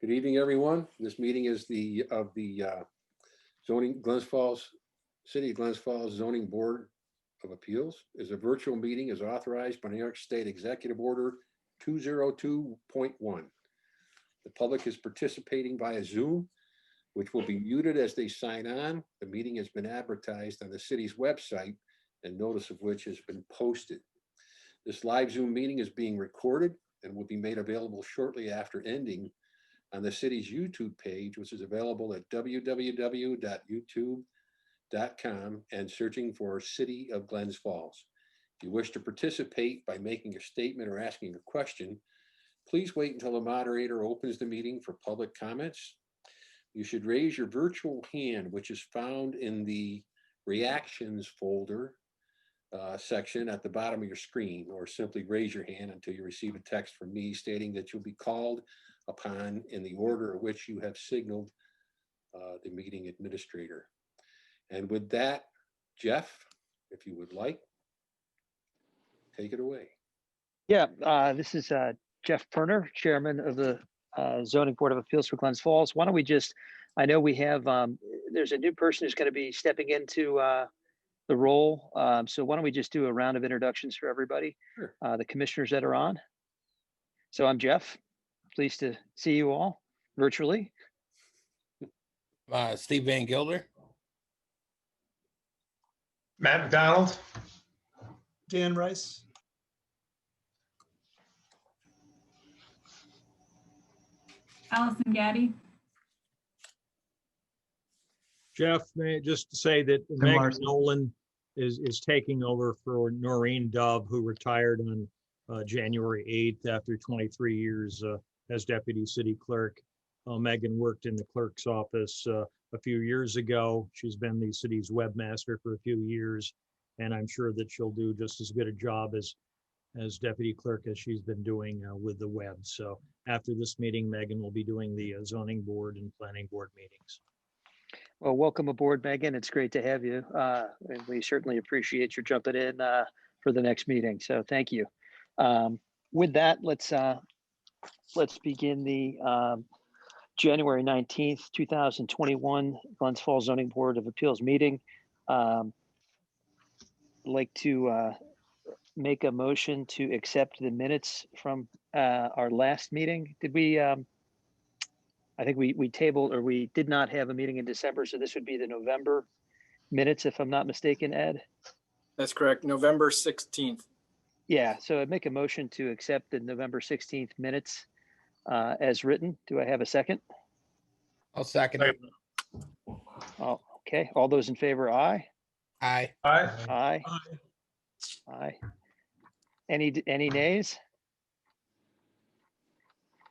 Good evening, everyone. This meeting is the zoning City of Glens Falls Zoning Board of Appeals. Is a virtual meeting as authorized by New York State Executive Order 202.1. The public is participating via Zoom, which will be muted as they sign on. The meeting has been advertised on the city's website, and notice of which has been posted. This live Zoom meeting is being recorded and will be made available shortly after ending on the city's YouTube page, which is available at www.youtube.com and searching for City of Glens Falls. If you wish to participate by making a statement or asking a question, please wait until the moderator opens the meeting for public comments. You should raise your virtual hand, which is found in the reactions folder section at the bottom of your screen, or simply raise your hand until you receive a text from me stating that you'll be called upon in the order in which you have signaled the meeting administrator. And with that, Jeff, if you would like, take it away. Yeah, this is Jeff Perner, Chairman of the Zoning Board of Appeals for Glens Falls. Why don't we just, I know we have, there's a new person who's going to be stepping into the role. So why don't we just do a round of introductions for everybody, Sure. The commissioners that are on. So I'm Jeff, pleased to see you all virtually. Steve Van Gilder. Matt McDonald. Dan Rice. Allison Gaddy. Jeff, just to say that Megan Nolan is taking over for Noreen Dove, who retired on January 8th after 23 years as deputy city clerk. Megan worked in the clerk's office a few years ago. She's been the city's webmaster for a few years, and I'm sure that she'll do just as good a job as deputy clerk as she's been doing with the web. So after this meeting, Megan will be doing the zoning board and planning board meetings. Well, welcome aboard, Megan. It's great to have you. And we certainly appreciate your jumping in for the next meeting. So thank you. With that, let's begin the January 19th, 2021 Glens Falls Zoning Board of Appeals meeting. I'd like to make a motion to accept the minutes from our last meeting. Did we, I think we tabled, or we did not have a meeting in December, so this would be the November minutes, if I'm not mistaken, Ed? That's correct, November 16th. Yeah, so I'd make a motion to accept the November 16th minutes as written. Do I have a second? I'll second it. Oh, okay. All those in favor, aye? Aye. Aye. Aye. Aye. Any nays?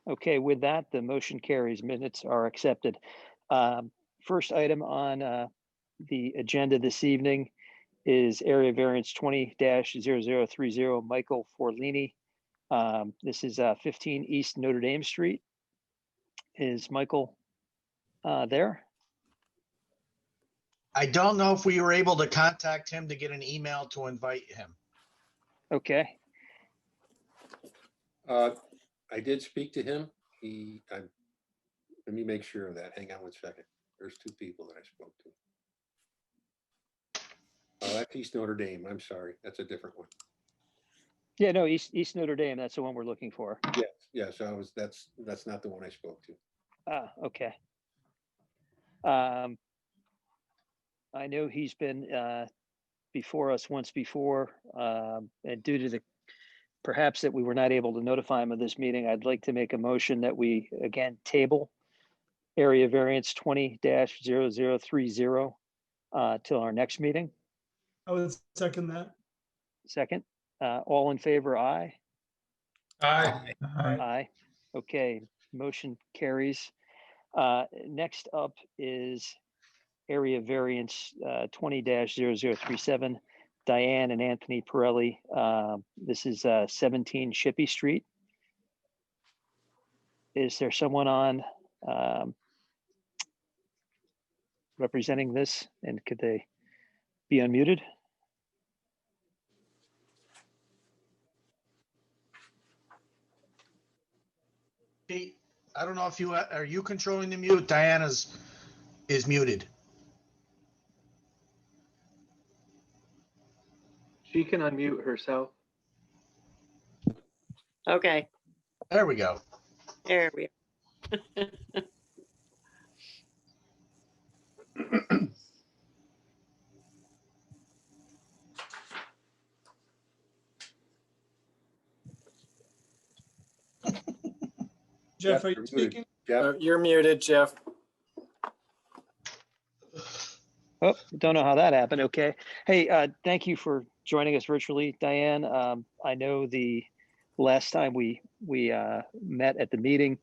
Okay, with that, the motion carries. Minutes are accepted. First item on the agenda this evening is area variance 20-0030 Michael Forlini. This is 15 East Notre Dame Street. Is Michael there? I don't know if we were able to contact him to get an email to invite him. Okay. I did speak to him. Let me make sure of that. Hang on one second. There's two people that I spoke to. Oh, that's East Notre Dame. I'm sorry. That's a different one. Yeah, no, East Notre Dame. That's the one we're looking for. Yes. That's not the one I spoke to. Ah, okay. I know he's been before us once before, and due to the perhaps that we were not able to notify him of this meeting, I'd like to make a motion that we again table area variance 20-0030 till our next meeting. I would second that. Second, all in favor, aye? Aye. Aye. Okay, motion carries. Next up is area variance 20-0037, Diane and Anthony Pirelli. This is 17 Shippey Street. Is there someone on representing this, and could they be unmuted? Pete, I don't know if are you controlling the mute? Diana's is muted. She can unmute herself. Okay, There we go. there we Jeff, are you're you muted. speaking? Jeff, You're muted, Jeff. Oh, don't know how that happened. Okay. Hey, thank you for joining us virtually, Diane. I know the last time we met at the meeting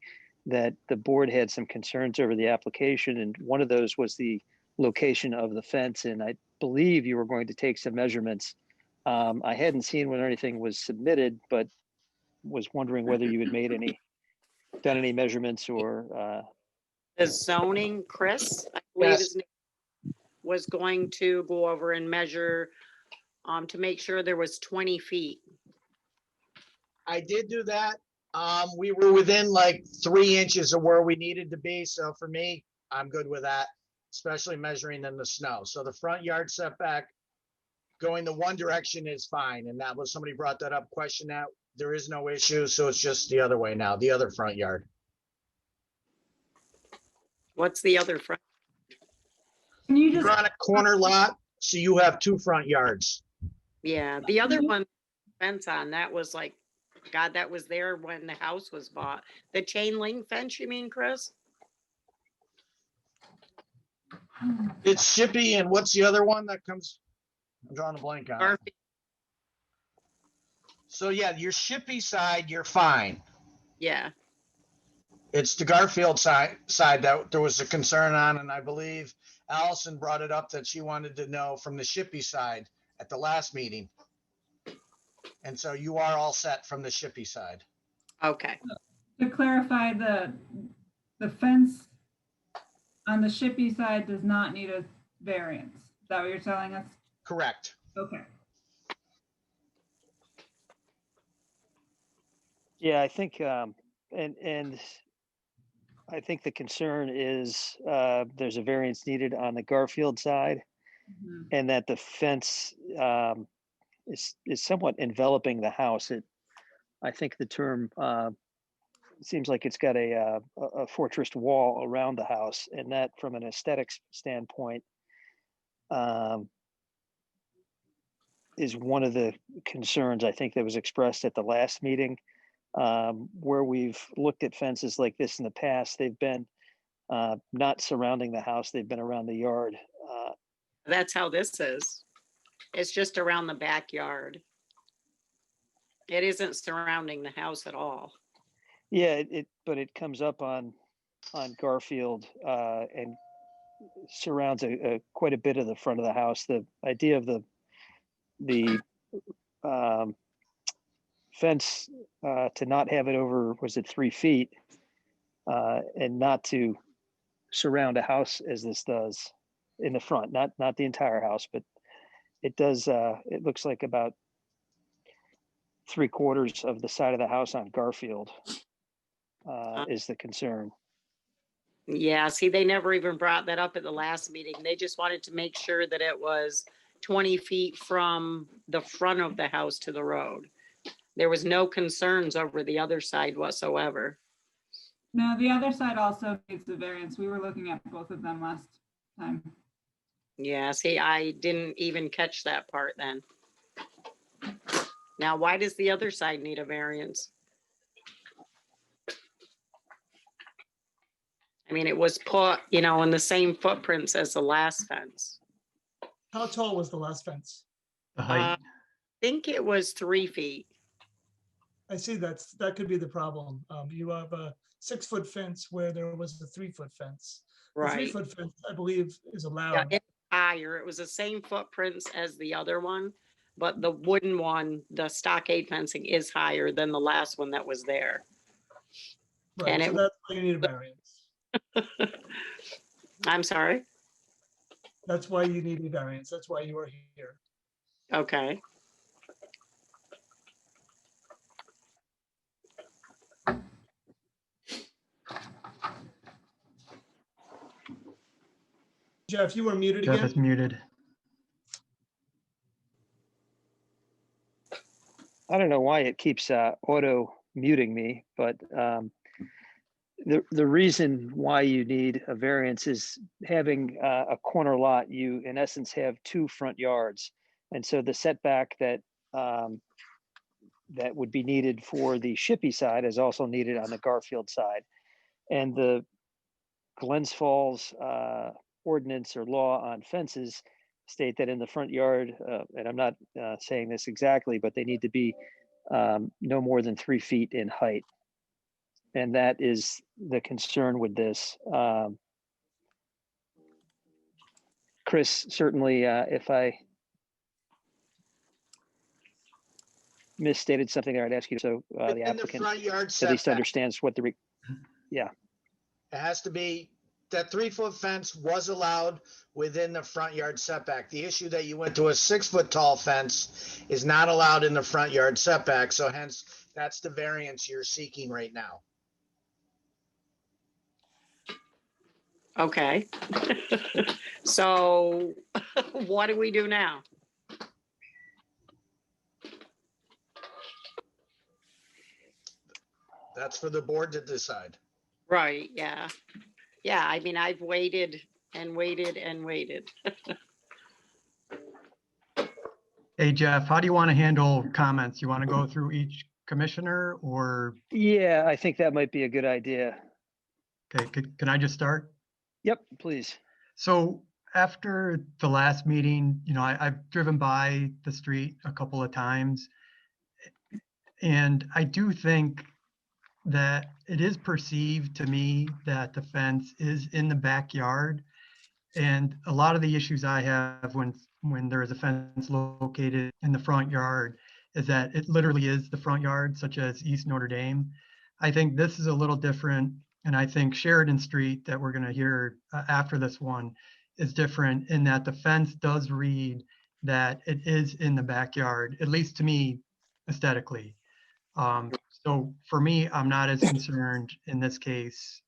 that the board had some concerns over the application, and one of those was the location of the fence, and I believe you were going to take some measurements. I hadn't seen when anything was submitted, but was wondering whether you had done any measurements or The zoning, Chris, I believe Yes. his name, was going to go over and measure to make sure there was 20 feet. I did do that. We were within like 3 inches of where we needed to be. So for me, I'm good with that, especially measuring in the snow. So the front yard setback going the one direction is fine. And that was, somebody brought that up, question that. There is no issue. So it's just the other way now, the other front yard. What's the other front? Can you You're just, on a corner lot, so you have 2 front yards. Yeah, the other one fence on, that was like, God, that was there when the house was bought. The chain link fence, you mean, Chris? It's Shippy, and what's the other one that comes? I'm drawing a blank on it. Or- So yeah, your Shippy side, you're fine. Yeah, It's the Garfield side that there was a concern on, and I believe Allison brought it up that she wanted to know from the Shippy side at the last meeting. And so you are all set from the Shippy side. okay. to clarify, the fence on the Shippey side does not need a variance. Is that what you're telling us? Correct. Okay. yeah, I think and I think the concern is there's a variance needed on the Garfield side, Mhm. and that the fence is somewhat enveloping the house. I think the term seems like it's got a fortress wall around the house, and that, from an aesthetics standpoint, is one of the concerns I think that was expressed at the last meeting. Where we've looked at fences like this in the past, they've been not surrounding the house, they've been around the yard. That's how this is. It's just around the backyard. It isn't surrounding the house at all. Yeah, but it comes up on Garfield and surrounds quite a bit of the front of the house. The idea of the fence to not have it over, was it 3 feet, and not to surround a house as this does in the front, not the entire house, but it does. It looks like about 3/4 of the side of the house on Garfield is the concern. Yeah, see, they never even brought that up at the last meeting. They just wanted to make sure that it was 20 feet from the front of the house to the road. There was no concerns over the other side whatsoever. No, the other side also needs the variance. We were looking at both of them last time. Yeah, see, I didn't even catch that part then. Now, why does the other side need a variance? I mean, it was put, in the same footprints as the last fence. How tall was the last fence? The height. I think it was 3 feet. I see that could be the problem. You have a 6-foot fence where there was a 3-foot fence. The Right. 3-foot fence, I believe, is Yeah, allowed. it's higher. It was the same footprints as the other one, but the wooden one, the stockade fencing, is higher than the last one that was there. Right, and so it- that's why you need a variance. I'm sorry. That's why you need a variance. That's why you are here. Okay. Jeff, you were muted Jeff again. is muted. I don't know why it keeps auto muting me, but the reason why you need a variance is having a corner lot, you in essence have two front yards. And so the setback that that would be needed for the Shippey side is also needed on the Garfield side. And the Glens Falls ordinance or law on fences state that in the front yard, and I'm not saying this exactly, but they need to be no more than 3 feet in height. And that is the concern with this. Chris, certainly, if I misstated something there, I'd ask you so the In the applicant front yard at least setback, understands what the, it has to be, that 3-foot fence was allowed within the front yard setback. The issue that you went to a 6-foot tall fence is not allowed in the front yard setback. So hence, that's the variance you're seeking right now. Okay. So what do we do now? That's for the board to decide. Right, yeah. Yeah, I mean, I've waited and waited and waited. Hey, Jeff, how do you want to handle comments? You want to go through each commissioner or, yeah, I think that might be a good idea. okay, can I just start? Yep, please. So after the last meeting, I've driven by the street a couple of times. And I do think that it is perceived to me that the fence is in the backyard. And a lot of the issues I have when there is a fence located in the front yard is that it literally is the front yard, such as East Notre Dame. I think this is a little different. And I think Sheridan Street that we're going to hear after this one is different in that the fence does read that it is in the backyard, at least to me, aesthetically. So for me, I'm not as concerned in this case,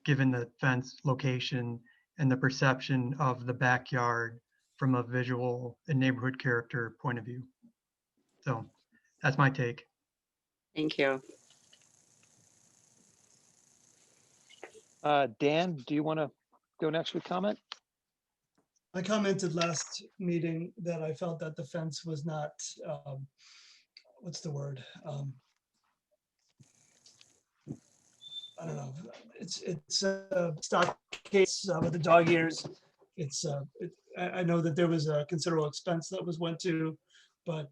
given the fence location and the perception of the backyard from a visual and neighborhood character point of view. So that's my take. Thank you. Dan, do you want to go next with comment? I commented last meeting that I felt that the fence was not, what's the word? I don't know. It's a stock case with the dog ears. I know that there was a considerable expense that was went to, but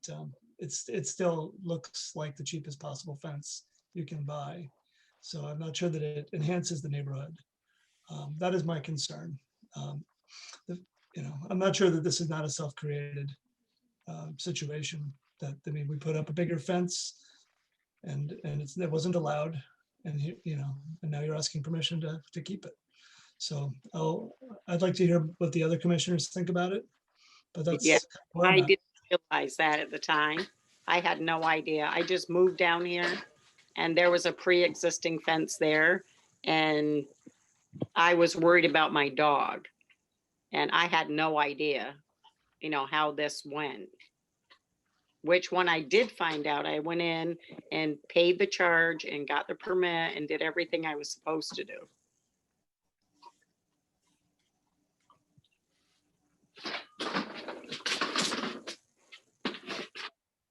it still looks like the cheapest possible fence you can buy. So I'm not sure that it enhances the neighborhood. That is my concern. I'm not sure that this is not a self-created situation. That, I mean, we put up a bigger fence, and it wasn't allowed, and and now you're asking permission to keep it. So I'd like to hear what the other commissioners think about it. But that's Yeah, where I'm I at. didn't realize that at the time. I had no idea. I just moved down here and there was a pre-existing fence there, and I was worried about my dog. And I had no idea, how this went. Which when I did find out, I went in and paid the charge and got the permit and did everything I was supposed to do.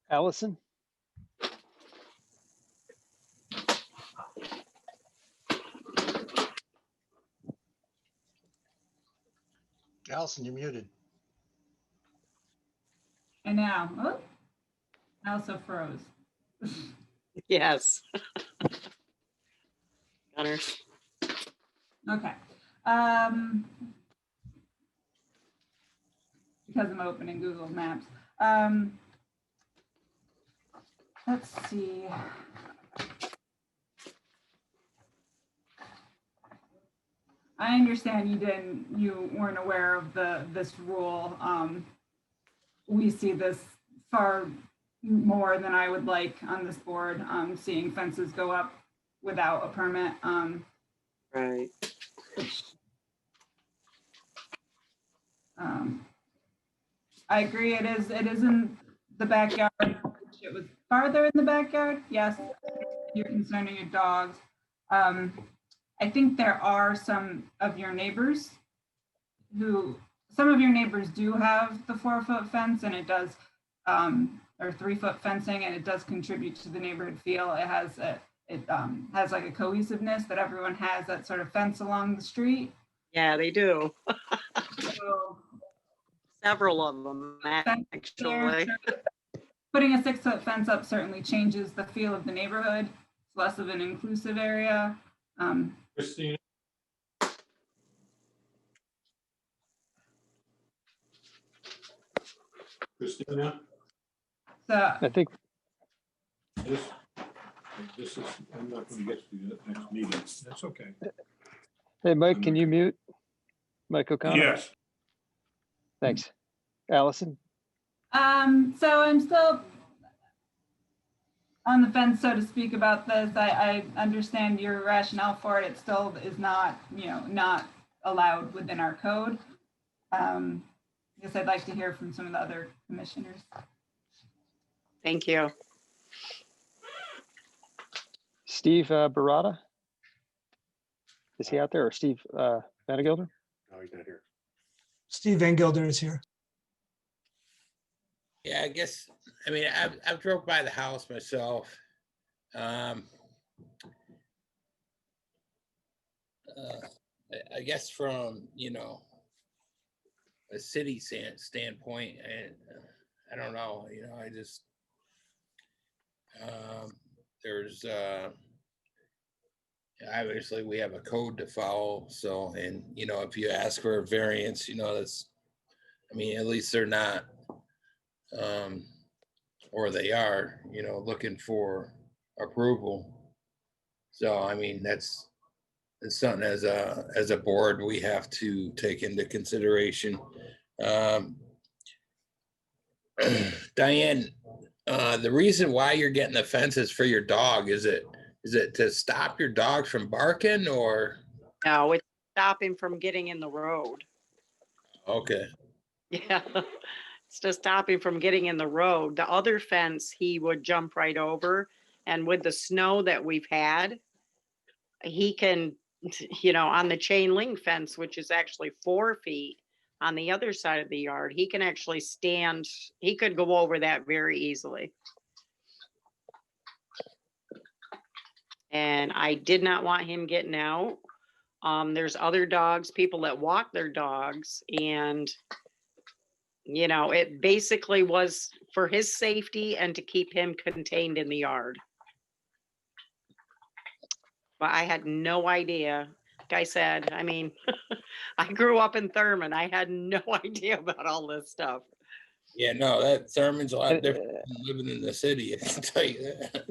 Allison? Allison, you're muted. And now, oh, I also froze. Yes. Gunner. Okay. Because I'm opening Google Maps. Let's see. I understand you weren't aware of this rule. We see this far more than I would like on this board, seeing fences go up without a permit. Right. I agree, it is in the backyard. It was farther in the backyard, yes, you're concerning your dogs. I think there are some of your neighbors do have the 4-foot fence, and it does, or 3-foot fencing, and it does contribute to the neighborhood feel. It has like a cohesiveness that everyone has, that sort of fence along the street. Yeah, they do. So Several of them, actually. putting a 6-foot fence up certainly changes the feel of the neighborhood. It's less of an inclusive area. Christina? Christina, So I think, this is, I'm not going to get to the next meeting. That's okay. hey, Mike, can you mute? Mike O'Connor? Yes. Thanks. Allison? so I'm still on the fence, so to speak, about this. I understand your rationale for it. It still is not, not allowed within our code. I guess I'd like to hear from some of the other commissioners. Thank you. Steve Barata? Is he out there, or Steve Vanagilder? No, he's not here. Steve Van Gilder is here. Yeah, I guess, I mean, I've drove by the house myself. I guess from, a city standpoint, I don't know, I just, there's, obviously we have a code to follow. So, and, if you ask for a variance, that's, I mean, at least they're not, or they are, looking for approval. So, I mean, it's something as a board we have to take into consideration. Diane, the reason why you're getting the fences for your dog, is it to stop your dogs from barking, or? No, it's stop him from getting in the road. Okay. Yeah, it's to stop him from getting in the road. The other fence, he would jump right over. And with the snow that we've had, he can, on the chain link fence, which is actually 4 feet on the other side of the yard, he can actually stand, he could go over that very easily. And I did not want him getting out. There's other dogs, people that walk their dogs, and it basically was for his safety and to keep him contained in the yard. But I had no idea. Like I said, I mean, I grew up in Thurman. I had no idea about all this stuff. Yeah, no, that Thurman's a lot different than living in the city, I can tell you that.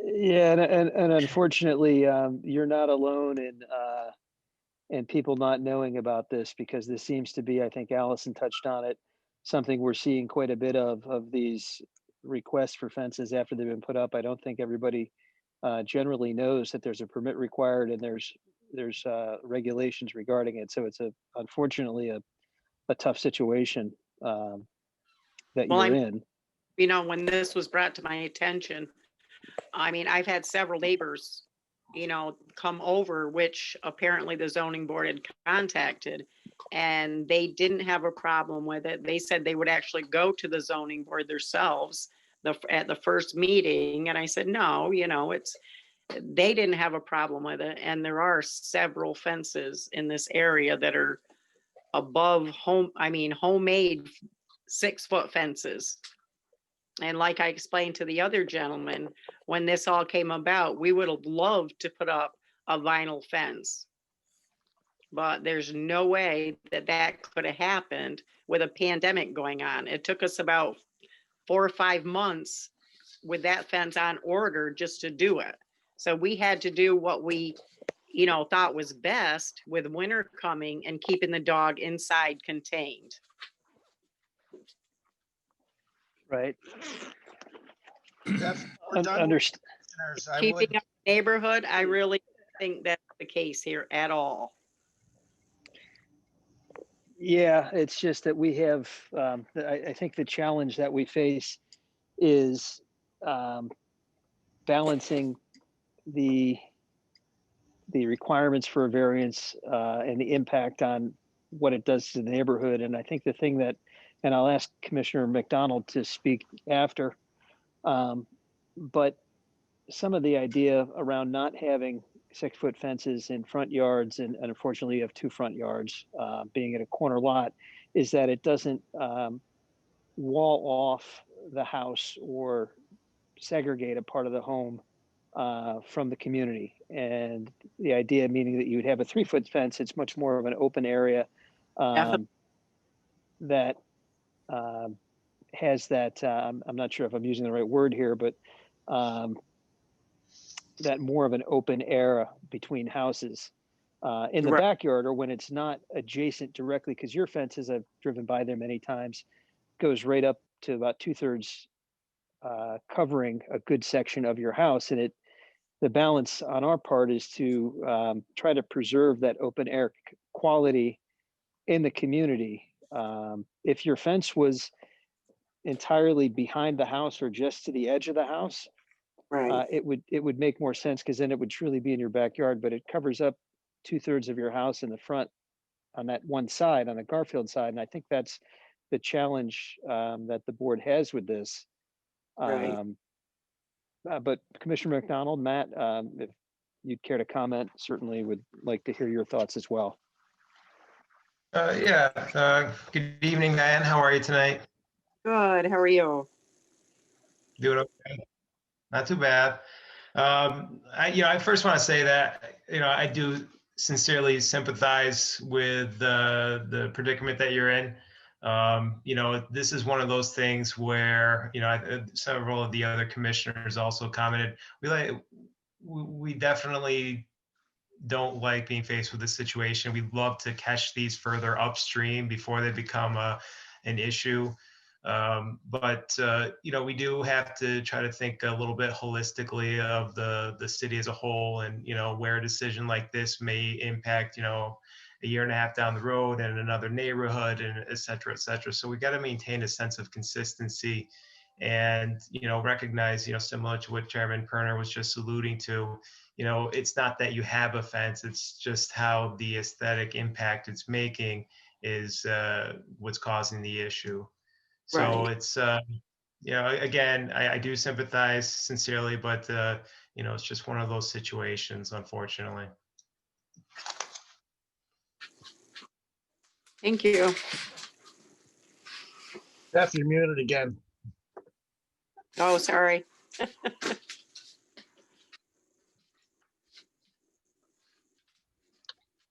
Yeah, and unfortunately, you're not alone in people not knowing about this, because this seems to be, I think Allison touched on it, something we're seeing quite a bit of these requests for fences after they've been put up. I don't think everybody generally knows that there's a permit required, and there's regulations regarding it. So it's unfortunately a tough situation that you're in. When this was brought to my attention, I mean, I've had several neighbors, come over, which apparently the zoning board had contacted, and they didn't have a problem with it. They said they would actually go to the zoning board themselves at the first meeting. And I said, no, they didn't have a problem with it. And there are several fences in this area that are above homemade 6-foot fences. And like I explained to the other gentleman, when this all came about, we would have loved to put up a vinyl fence. But there's no way that could have happened with a pandemic going on. It took us about 4 or 5 months with that fence on order just to do it. So we had to do what we, thought was best with winter coming and keeping the dog inside contained. Right. Jeff, we're done with commissioners. I would, Keeping up the neighborhood, I really think that's the case here at all. Yeah, it's just that we have, I think the challenge that we face is balancing the requirements for a variance and the impact on what it does to the neighborhood. And I think the thing that, and I'll ask Commissioner McDonald to speak after, but some of the idea around not having 6-foot fences in front yards, and unfortunately you have 2 front yards being at a corner lot, is that it doesn't wall off the house or segregate a part of the home from the community. And the idea meaning that you would have a 3-foot fence, it's much more of an open area that has that, I'm not sure if I'm using the right word here, but that more of an open area between houses in the Right. backyard, or when it's not adjacent directly, because your fences, I've driven by there many times, goes right up to about 2/3 covering a good section of your house. And the balance on our part is to try to preserve that open air quality in the community. If your fence was entirely behind the house or just to the edge of the house, Right. it would make more sense, because then it would truly be in your backyard. But it covers up 2/3 of your house in the front on that one side, on the Garfield side. And I think that's the challenge that the board has with this. Right. But Commissioner McDonald, Matt, if you'd care to comment, certainly would like to hear your thoughts as well. Yeah, good evening, Diane. How are you tonight? Good. How are you? Doing okay. Not too bad. I first want to say that, I do sincerely sympathize with the predicament that you're in. This is one of those things where, several of the other commissioners also commented, we definitely don't like being faced with this situation. We'd love to catch these further upstream before they become an issue. But we do have to try to think a little bit holistically of the city as a whole, and where a decision like this may impact a year and a half down the road and another neighborhood, and et cetera, et cetera. So we got to maintain a sense of consistency and recognize, similar to what Chairman Kerner was just alluding to, it's not that you have a fence, it's just how the aesthetic impact it's making is what's causing the issue. So Right. it's, again, I do sympathize sincerely, but, it's just one of those situations, unfortunately. Thank you. Jeff, you're muted again. Oh, sorry.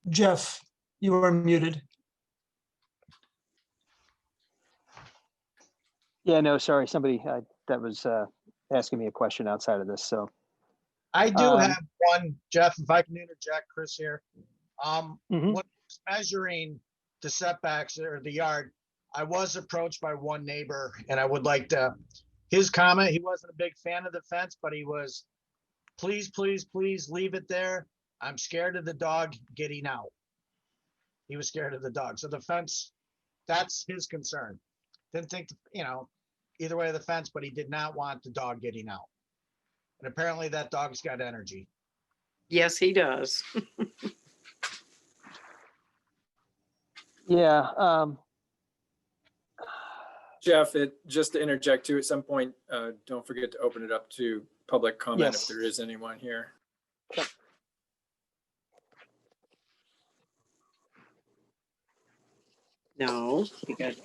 Jeff, you are muted. Yeah, no, sorry, somebody that was asking me a question outside of this. So I do have one, Jeff, if I can interject, Chris here. Mhm. When I was measuring the setbacks or the yard, I was approached by one neighbor, and I would like to, his comment, he wasn't a big fan of the fence, but he was, please, please, please leave it there. I'm scared of the dog getting out. He was scared of the dog. So the fence, that's his concern. Didn't think, either way of the fence, but he did not want the dog getting out. And apparently that dog's got energy. Yes, he does. yeah, Jeff, just to interject too, at some point, don't forget to open it up to public comment if Yes. there is anyone here. No, because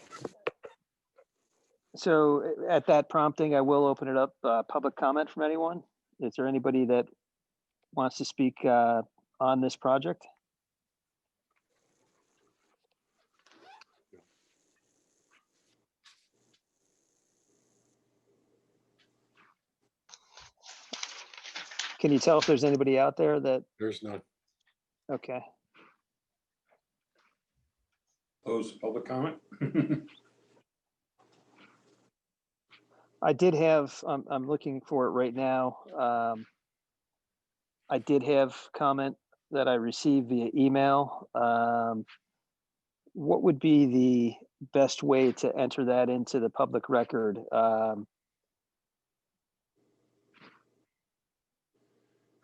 so at that prompting, I will open it up, public comment from anyone. Is there anybody that wants to speak on this project? Can you tell if there's anybody out there that, There's none. okay. Close public comment. I did have, I'm looking for it right now. I did have comment that I received via email. what would be the best way to enter that into the public record?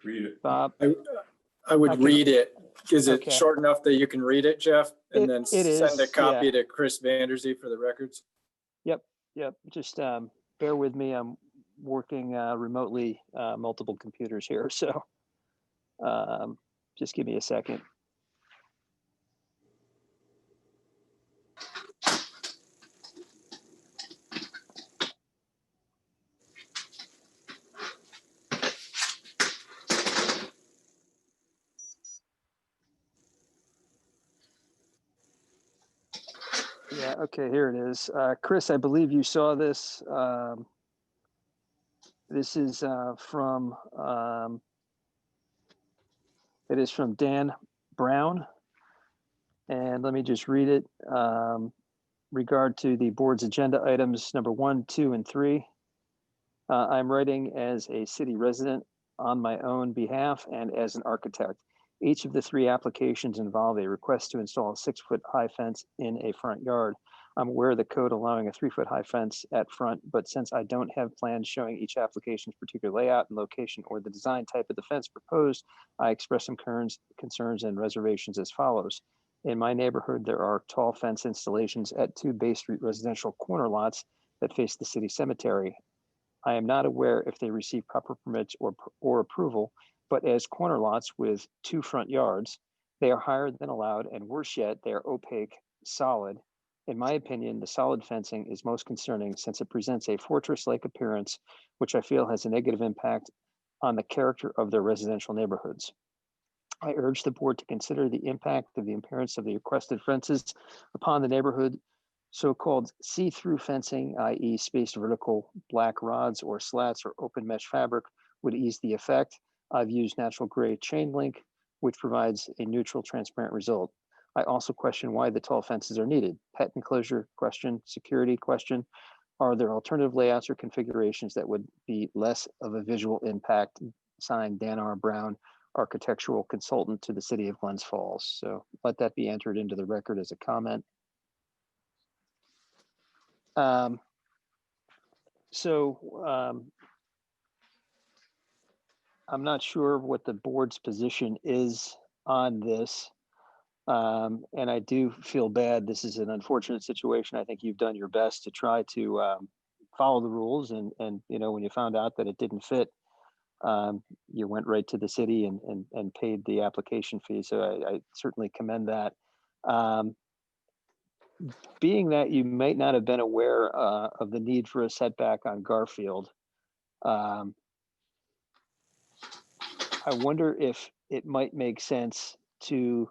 Read it. Bob? I would Okay. read it. Is it Okay. short enough that you can read it, Jeff? And then It send a is, copy yeah. to Chris Vanderzee for the records? Yep. Just bear with me. I'm working remotely, multiple computers here. So just give me a second. Yeah, okay, here it is. Chris, I believe you saw this. This is from, it is from Dan Brown. And let me just read it. Regard to the board's agenda items number 1, 2, and 3. I'm writing as a city resident on my own behalf and as an architect. Each of the 3 applications involve a request to install a 6-foot high fence in a front yard. I'm aware of the code allowing a 3-foot high fence at front, but since I don't have plans showing each application's particular layout and location or the design type of the fence proposed, I express some concerns and reservations as follows. In my neighborhood, there are tall fence installations at 2 Bay Street residential corner lots that face the city cemetery. I am not aware if they receive proper permits or approval, but as corner lots with 2 front yards, they are higher than allowed, and worse yet, they are opaque, solid. In my opinion, the solid fencing is most concerning since it presents a fortress-like appearance, which I feel has a negative impact on the character of their residential neighborhoods. I urge the board to consider the impact of the appearance of the requested fences upon the neighborhood. So-called see-through fencing, i.e. spaced vertical black rods or slats or open mesh fabric, would ease the effect. I've used natural gray chain link, which provides a neutral, transparent result. I also question why the tall fences are needed. Pet enclosure question, security question. Are there alternative layouts or configurations that would be less of a visual impact? Signed, Dan R. Brown, architectural consultant to the city of Glens Falls. So let that be entered into the record as a comment. I'm not sure what the board's position is on this. And I do feel bad. This is an unfortunate situation. I think you've done your best to try to follow the rules. And when you found out that it didn't fit, you went right to the city and paid the application fee. So I certainly commend that. Being that you might not have been aware of the need for a setback on Garfield, I wonder if it might make sense to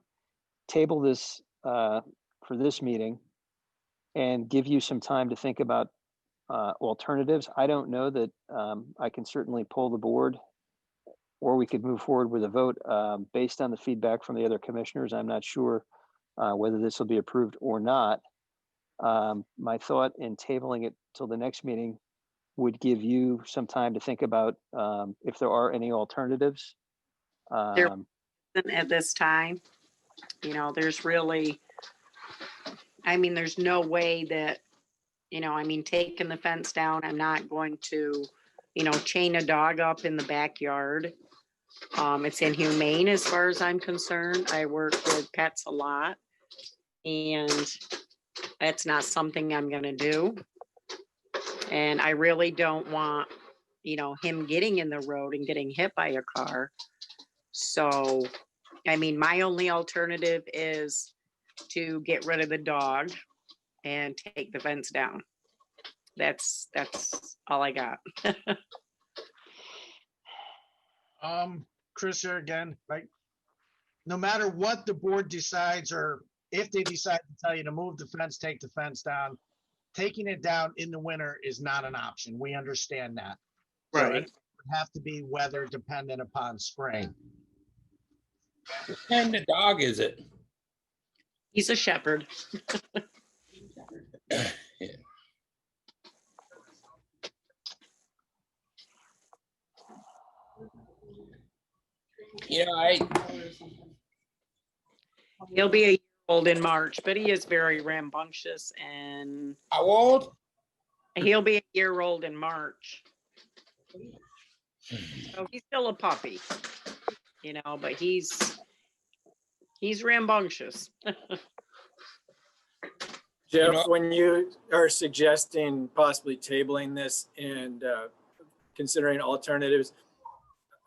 table this for this meeting and give you some time to think about alternatives. I don't know that I can certainly pull the board, or we could move forward with a vote based on the feedback from the other commissioners. I'm not sure whether this will be approved or not. My thought in tabling it till the next meeting would give you some time to think about if there are any alternatives. There isn't at this time. There's really, there's no way that, taking the fence down, I'm not going to, chain a dog up in the backyard. It's inhumane as far as I'm concerned. I work with pets a lot, and that's not something I'm going to do. And I really don't want, him getting in the road and getting hit by a car. So, my only alternative is to get rid of the dog and take the fence down. That's all I got. Chris here again, right? No matter what the board decides, or if they decide to tell you to move the fence, take the fence down, taking it down in the winter is not an option. We understand that. So it would have to be weather dependent upon spring. What kind of dog is it? He's a shepherd. He'll be a year old in March, but he is very rambunctious and How old? he'll be a year old in March. So he's still a puppy, but he's rambunctious. Jeff, when you are suggesting possibly tabling this and considering alternatives,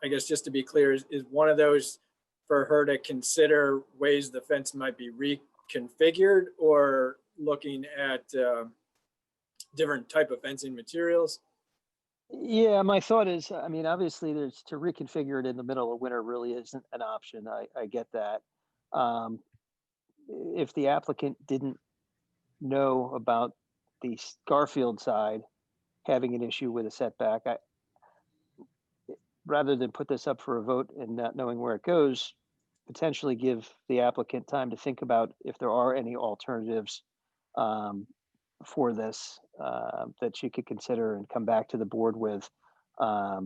I guess just to be clear, is one of those for her to consider ways the fence might be reconfigured or looking at different type of fencing materials? Yeah, my thought is, I mean, obviously there's to reconfigure it in the middle of winter really isn't an option. I get that. If the applicant didn't know about the Garfield side having an issue with a setback, rather than put this up for a vote and not knowing where it goes, potentially give the applicant time to think about if there are any alternatives for this that she could consider and come back to the board with. I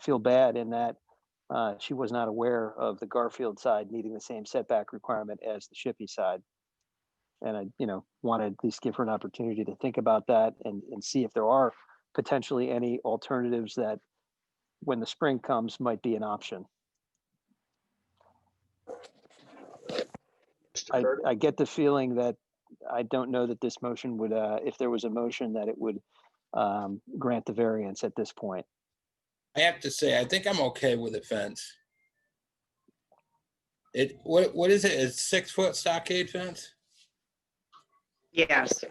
feel bad in that she was not aware of the Garfield side needing the same setback requirement as the Shippey side. And I, want to at least give her an opportunity to think about that and see if there are potentially any alternatives that when the spring comes might be an option. I get the feeling that I don't know that this motion would, if there was a motion, that it would grant the variance at this point. I have to say, I think I'm okay with the fence. What is it? It's 6 foot stockade fence? Yes.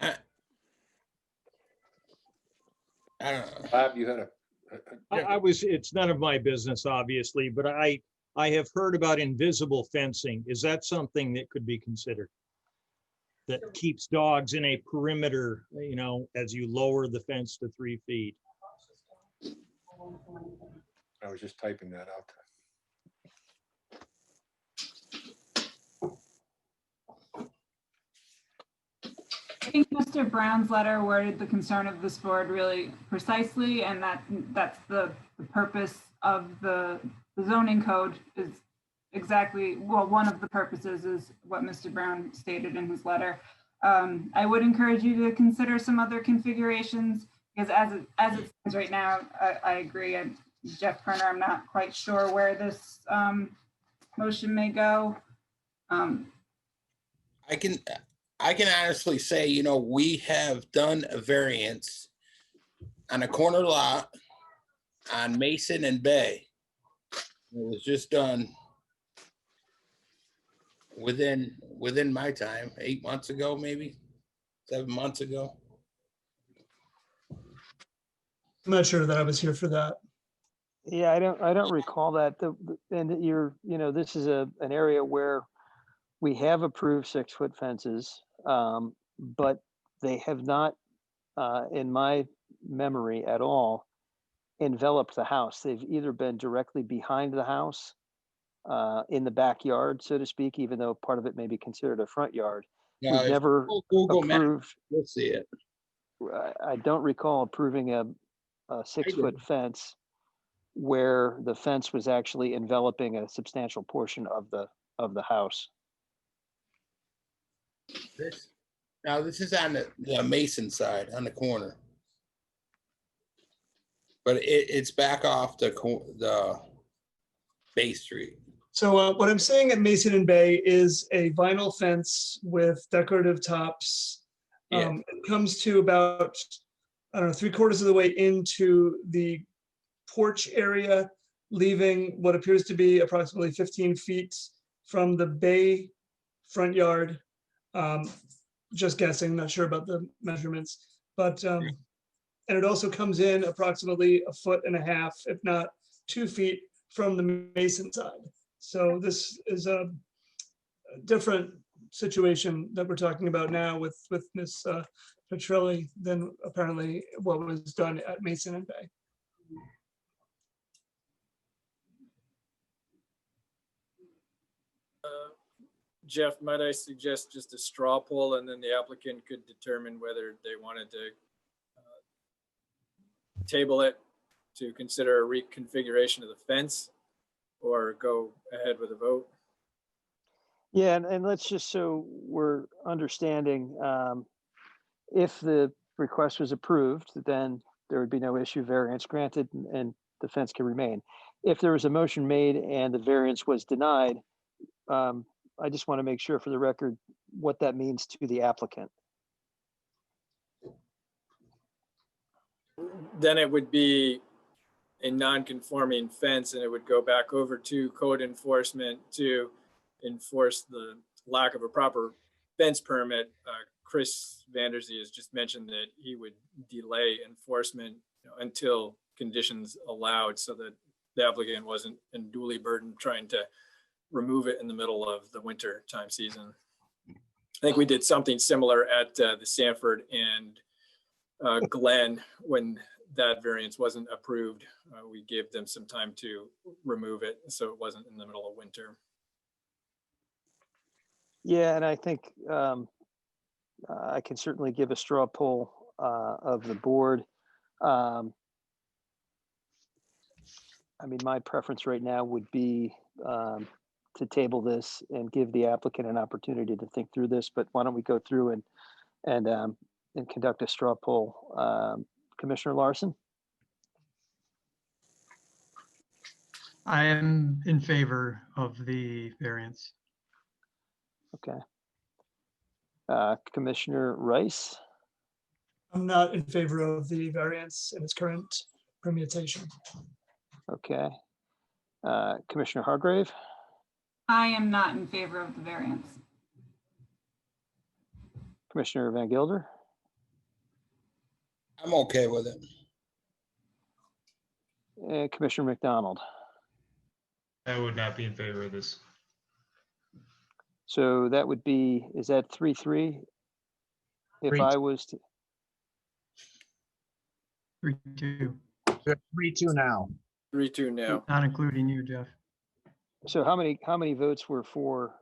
I don't know. Bob, you had a. It's none of my business, obviously, but I have heard about invisible fencing. Is that something that could be considered? That keeps dogs in a perimeter, as you lower the fence to 3 feet. I was just typing that out. I think Mr. Brown's letter worded the concern of this board really precisely, and that's the purpose of the zoning code is exactly, well, one of the purposes is what Mr. Brown stated in his letter. I would encourage you to consider some other configurations because as it stands right now, I agree. And Jeff Kerner, I'm not quite sure where this motion may go. I can honestly say, we have done a variance on a corner lot on Mason and Bay. It was just done within my time, 8 months ago, maybe 7 months ago. I'm not sure that I was here for that. Yeah, I don't recall that. And this is an area where we have approved 6 foot fences, but they have not, in my memory at all, enveloped the house. They've either been directly behind the house, in the backyard, so to speak, even though part of it may be considered a front yard. We've never Google Maps, approved. you'll see it. I don't recall approving a 6 foot fence where the fence was actually enveloping a substantial portion of the house. This is on the Mason side, on the corner. But it's back off the Bay Street. So what I'm seeing at Mason and Bay is a vinyl fence with decorative tops. Yeah. It comes to about, I don't know, 3/4 of the way into the porch area, leaving what appears to be approximately 15 feet from the Bay front yard. Just guessing, not sure about the measurements, but and it also comes in approximately 1.5 feet, if not 2 feet from the Mason side. So this is a different situation that we're talking about now with Ms. Petrilli than apparently what was done at Mason and Bay. Jeff, might I suggest just a straw poll and then the applicant could determine whether they wanted to table it to consider a reconfiguration of the fence or go ahead with a vote? Yeah, and let's just, so we're understanding, if the request was approved, then there would be no issue, variance granted, and the fence can remain. If there was a motion made and the variance was denied, I just want to make sure for the record what that means to the applicant. Then it would be a non-conforming fence, and it would go back over to code enforcement to enforce the lack of a proper fence permit. Chris Vanderzee has just mentioned that he would delay enforcement, until conditions allowed, so that the applicant wasn't unduly burdened trying to remove it in the middle of the winter time season. I think we did something similar at the Sanford and Glen when that variance wasn't approved. We gave them some time to remove it, so it wasn't in the middle of winter. Yeah, and I think I can certainly give a straw poll of the board. I mean, my preference right now would be to table this and give the applicant an opportunity to think through this, but why don't we go through and conduct a straw poll. Commissioner Larson? I am in favor of the variance. Okay. Commissioner Rice? I'm not in favor of the variance in its current permutation. Okay. Commissioner Hargrave? I am not in favor of the variance. Commissioner Van Gilder? I'm okay with it. And Commissioner McDonald? I would not be in favor of this. So that would be, is that 3-3? If 3-2. I was to, 3-2, 3-2 now. 3-2 now. not including you, Jeff. so how many votes were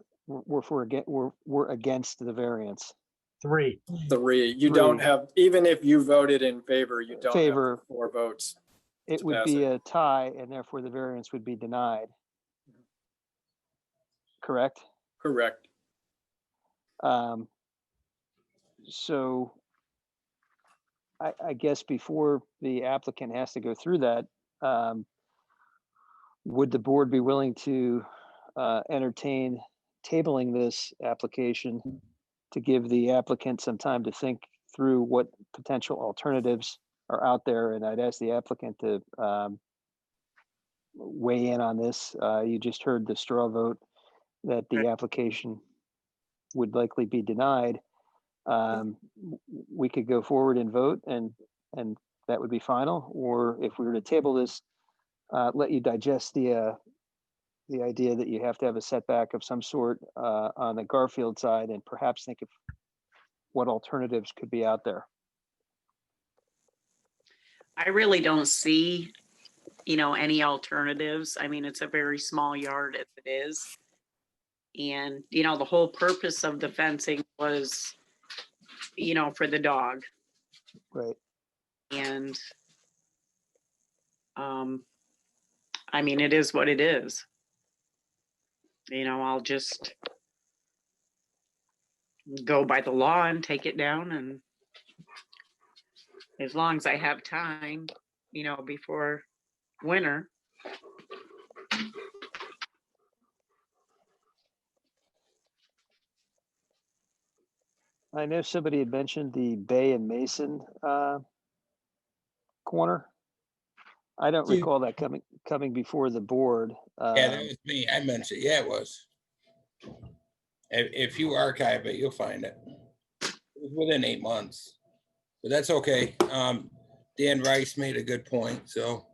against the variance? 3. 3. You don't have, even if you voted in favor, you don't Favor. have 4 votes. It to would pass be it. a tie, and therefore the variance would be denied. Correct? Correct. So I guess before the applicant has to go through that, would the board be willing to entertain tabling this application to give the applicant some time to think through what potential alternatives are out there? And I'd ask the applicant to weigh in on this. You just heard the straw vote that the application would likely be denied. We could go forward and vote, and that would be final. Or if we were to table this, let you digest the idea that you have to have a setback of some sort on the Garfield side, and perhaps think of what alternatives could be out there. I really don't see, any alternatives. I mean, it's a very small yard as it is. And, the whole purpose of the fencing was, for the dog. Right. And, I mean, it is what it is. I'll just go by the law and take it down, and as long as I have time, before winter. I know somebody had mentioned the Bay and Mason corner. I don't Yeah. recall that coming before the board. Yeah, that was me. I mentioned, yeah, it was. If you archive it, you'll find it. It was within 8 months, but that's okay. Dan Rice made a good point, so.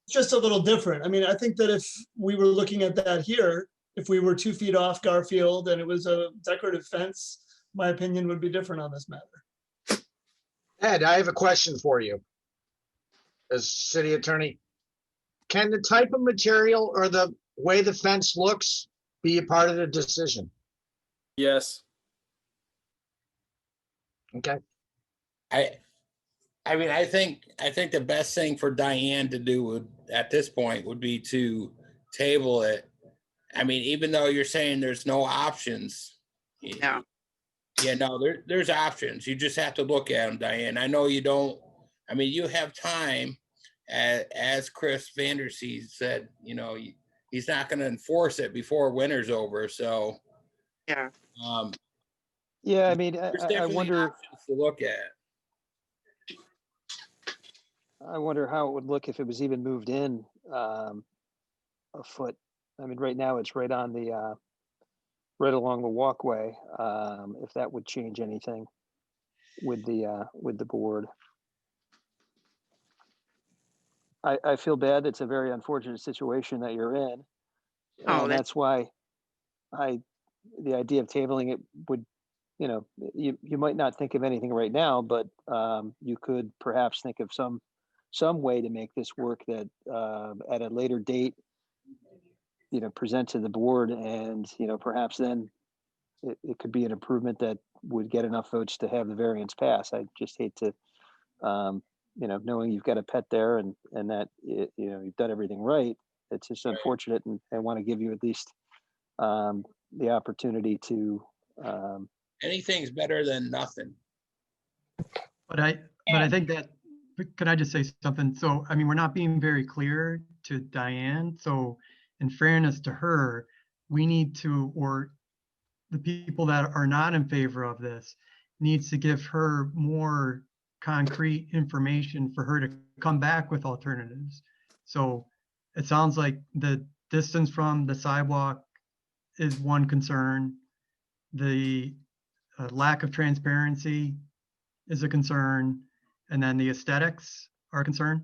Just a little different. I mean, I think that if we were looking at that here, if we were 2 feet off Garfield and it was a decorative fence, my opinion would be different on this matter. Ed, I have a question for you. As city attorney, can the type of material or the way the fence looks be a part of the decision? Yes. Okay. I mean, I think the best thing for Diane to do at this point would be to table it. I mean, even though you're saying there's no options. Yeah. Yeah, no, there's options. You just have to look at them, Diane. I know you don't. I mean, you have time, as Chris Vandersea said. You know, he's not going to enforce it before winter's over. So, Yeah. Yeah, I mean, there's I definitely wonder, options to look at. I wonder how it would look if it was even moved in a foot. I mean, right now it's right on the right along the walkway. If that would change anything with the board. I feel bad. It's a very unfortunate situation that you're in, Oh, and that's why the idea of tabling it would, you know, you might not think of anything right now, but you could perhaps think of some way to make this work that at a later date, you know, present to the board, and you know, perhaps then it could be an improvement that would get enough votes to have the variance pass. I just hate to, you know, knowing you've got a pet there and that you know you've done everything right. It's just unfortunate, and I want to give you at least the opportunity to. Anything's better than nothing. But I think that, could I just say something? So, I mean, we're not being very clear to Diane. So in fairness to her, we need to, or the people that are not in favor of this needs to give her more concrete information for her to come back with alternatives. So it sounds like the distance from the sidewalk is one concern. The lack of transparency is a concern, and then the aesthetics are a concern.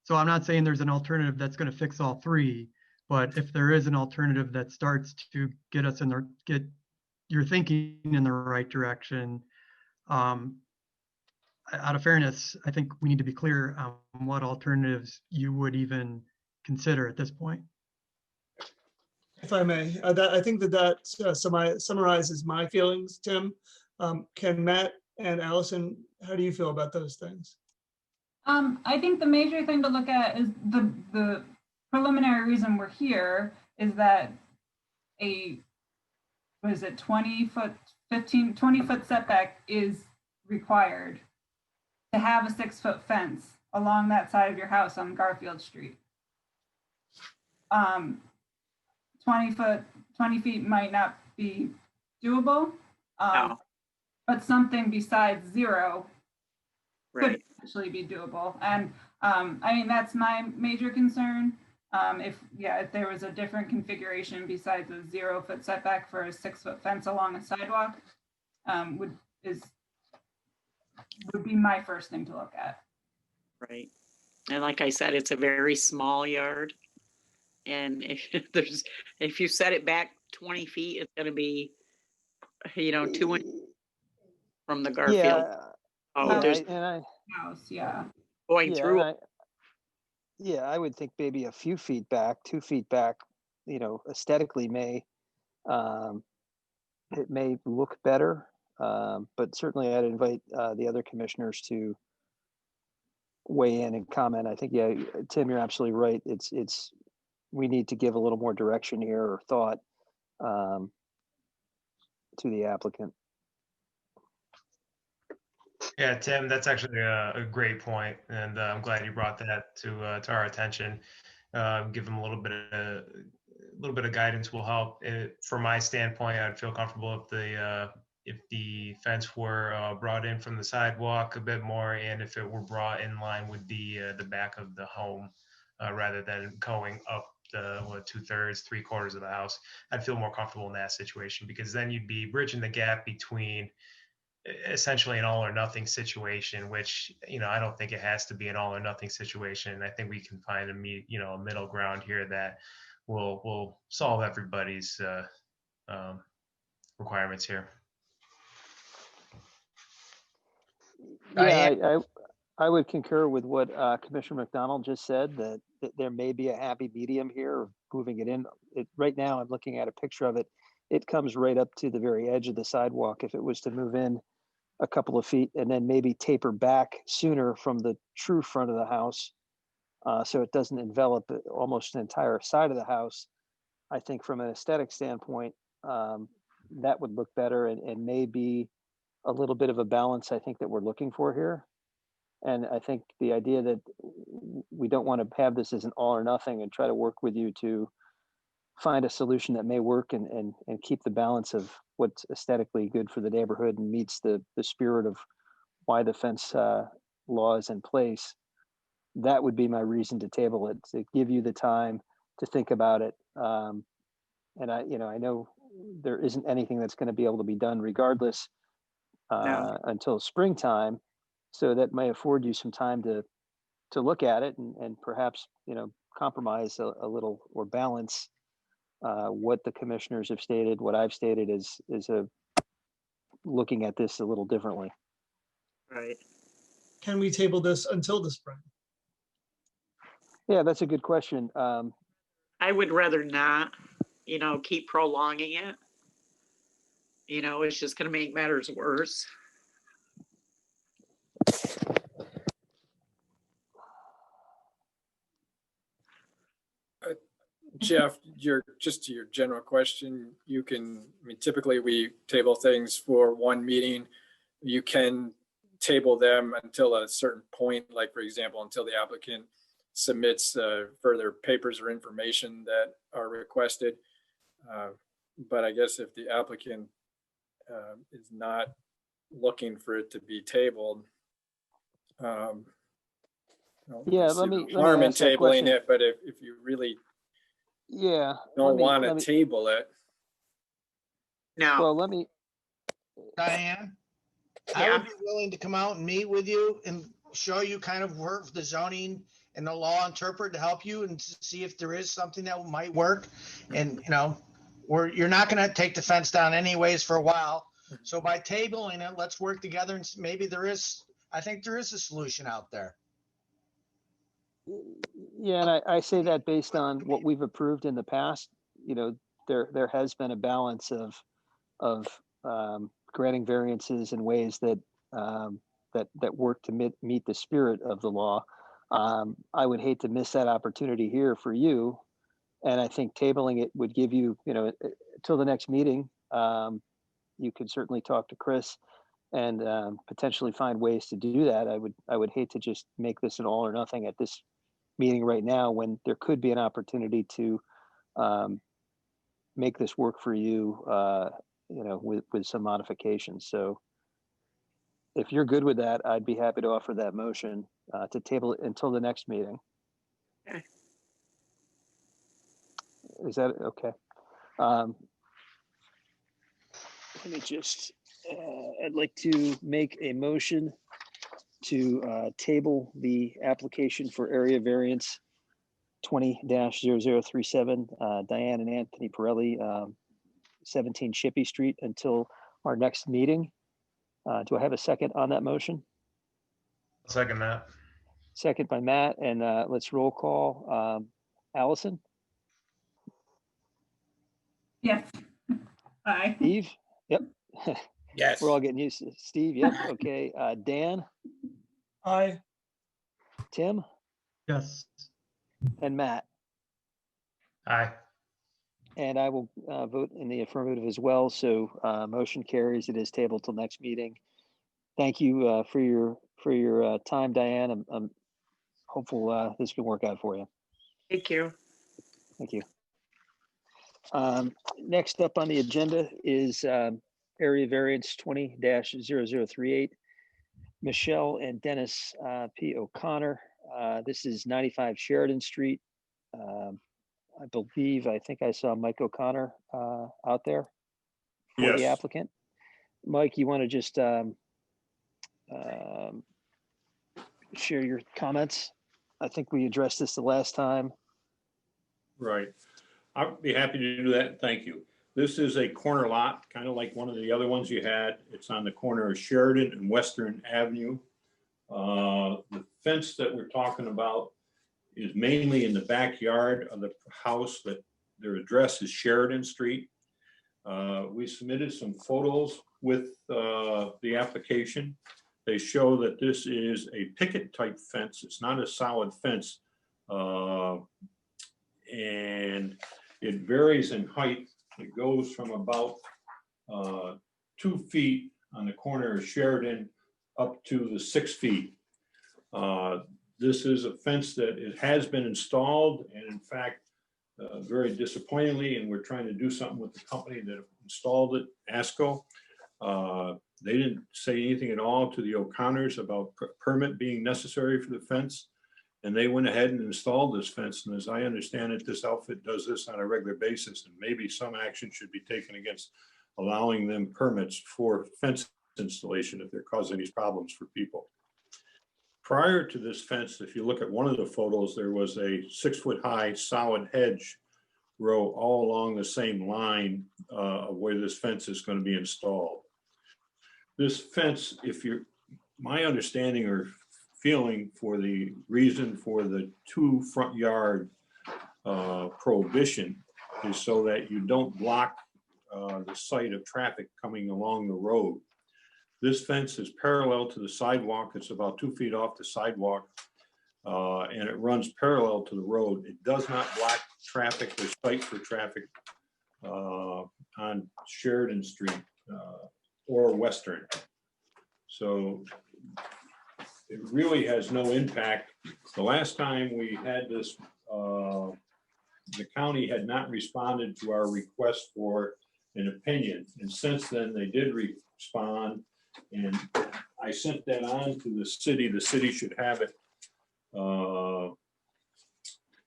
So I'm not saying there's an alternative that's going to fix all three, but if there is an alternative that starts to get us in the, get your thinking in the right direction, out of fairness, I think we need to be clear on what alternatives you would even consider at this point. If I may, I think that summarizes my feelings, Tim. Can Matt and Allison, how do you feel about those things? I think the major thing to look at is the preliminary reason we're here is that what is it, 20-foot setback is required to have a 6-foot fence along that side of your house on Garfield Street. 20 feet might not be doable, No. but something besides 0 Right. could actually be doable. And I mean, that's my major concern. If there was a different configuration besides a 0-foot setback for a 6-foot fence along a sidewalk, would be my first thing to look at. Right. And like I said, it's a very small yard. And if you set it back 20 feet, it's going to be, you know, 2 inches from the Garfield. Yeah, There's House, yeah. going through. I would think maybe a few feet back, 2 feet back, you know, aesthetically it may look better, but certainly I'd invite the other commissioners to weigh in and comment. I think, yeah, Tim, you're absolutely right. It's we need to give a little more direction here or thought to the applicant. Yeah, Tim, that's actually a great point, and I'm glad you brought that to our attention. Give them a little bit of guidance will help. From my standpoint, I'd feel comfortable if the fence were brought in from the sidewalk a bit more, and if it were brought in line with the back of the home, rather than going up the 2/3, 3/4 of the house. I'd feel more comfortable in that situation, because then you'd be bridging the gap between essentially an all or nothing situation, which, you know, I don't think it has to be an all or nothing situation. I think we can find a middle ground here that will solve everybody's requirements here. Yeah, I would concur with what Commissioner McDonald just said, that there may be a happy medium here of moving it in. Right now, I'm looking at a picture of it. It comes right up to the very edge of the sidewalk. If it was to move in a couple of feet and then maybe taper back sooner from the true front of the house. So it doesn't envelop almost an entire side of the house. I think from an aesthetic standpoint, that would look better and may be a little bit of a balance I think that we're looking for here. And I think the idea that we don't want to have this as an all or nothing and try to work with you to find a solution that may work and keep the balance of what's aesthetically good for the neighborhood and meets the spirit of why the fence law is in place. That would be my reason to table it, to give you the time to think about it. And I know there isn't anything that's going to be able to be done regardless until springtime. So that may afford you some time to look at it and perhaps, compromise a little or balance what the commissioners have stated, what I've stated is looking at this a little differently. Right. Can we table this until the spring? Yeah, that's a good question. I would rather not, keep prolonging it. It's just going to make matters worse. Jeff, to your general question, typically we table things for one meeting. You can table them until a certain point, like for example, until the applicant submits further papers or information that are requested. But I guess if the applicant is not looking for it to be tabled, let me harm in ask that tabling question. it, but if you really don't want to table it. No. Well, let me. Diane, I would be willing to come out and meet with you and show you kind of where the zoning and the law interpret to help you and see if there is something that might work. And, you're not going to take the fence down anyways for a while. So by tabling it, let's work together and maybe I think there is a solution out there. Yeah, and I say that based on what we've approved in the past. There has been a balance of granting variances in ways that work to meet the spirit of the law. I would hate to miss that opportunity here for you, and I think tabling it would give you, till the next meeting. You could certainly talk to Chris and potentially find ways to do that. I would hate to just make this an all or nothing at this meeting right now when there could be an opportunity to make this work for you, with some modifications. So if you're good with that, I'd be happy to offer that motion to table it until the next meeting. Okay. Is that okay? Let me just, I'd like to make a motion to table the application for area variance 20-0037, Diane and Anthony Pirelli, 17 Shippey Street until our next meeting. Do I have a second on that motion? Second that. Second by Matt, and let's roll call. Allison? Yes. Aye. Steve? Yep. Yes. We're all getting used to Steve. Yep. Okay. Dan? Aye. Tim? Yes. And Matt? Aye. And I will vote in the affirmative as well. So motion carries. It is tabled till next meeting. Thank you for your time, Diane. I'm hopeful this can work out for you. Thank you. Thank you. Next up on the agenda is area variance 20-0038. Michelle and Dennis P. O'Connor. This is 95 Sheridan Street. I think I saw Mike O'Connor out there for the applicant. Mike, you want to just share your comments? I think we addressed this the last time. Right. I'd be happy to do that. Thank you. This is a corner lot, kind of like one of the other ones you had. It's on the corner of Sheridan and Western Avenue. The fence that we're talking about is mainly in the backyard of the house that their address is Sheridan Street. We submitted some photos with the application. They show that this is a picket type fence. It's not a solid fence. And it varies in height. It goes from about 2 feet on the corner of Sheridan up to the 6 feet. This is a fence that it has been installed, and in fact, very disappointingly, and we're trying to do something with the company that installed it, ASCO. They didn't say anything at all to the O'Connors about permit being necessary for the fence. And they went ahead and installed this fence. And as I understand it, this outfit does this on a regular basis, and maybe some action should be taken against allowing them permits for fence installation if they're causing these problems for people. Prior to this fence, if you look at one of the photos, there was a 6-foot-high solid hedge row all along the same line of where this fence is going to be installed. This fence, my understanding or feeling for the reason for the 2 front yard prohibition is so that you don't block the sight of traffic coming along the road. This fence is parallel to the sidewalk. It's about 2 feet off the sidewalk, and it runs parallel to the road. It does not block traffic or sight for traffic on Sheridan Street or Western. So it really has no impact. The last time we had this, the county had not responded to our request for an opinion. And since then, they did respond. And I sent that on to the city. The city should have it.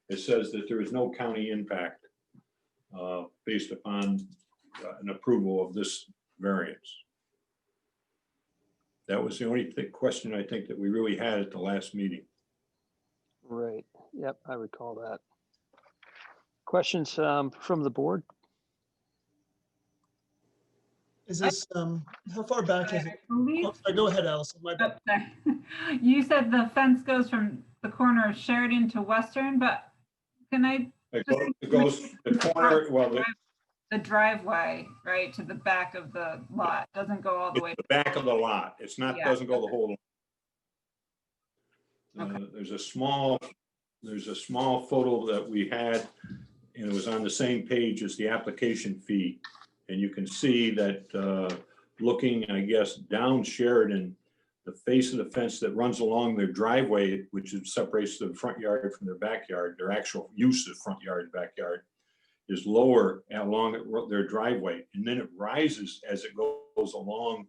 It says that there is no county impact based upon an approval of this variance. That was the only question I think that we really had at the last meeting. Right. Yep, I recall that. Questions from the board? Is this, how far back is it? believe- Oh, sorry, go ahead, Allison. My bad. sorry. You said the fence goes from the corner of Sheridan to Western, but can I? It goes the corner, well, The driveway, right, to the back of the lot, doesn't go all the way. the back of the lot. It's not, Yeah. doesn't go the whole. Okay. There's a small photo that we had, and it was on the same page as the application fee. And you can see that looking, I guess, down Sheridan, the face of the fence that runs along their driveway, which separates the front yard from their backyard, their actual use of front yard and backyard, is lower along their driveway. And then it rises as it goes along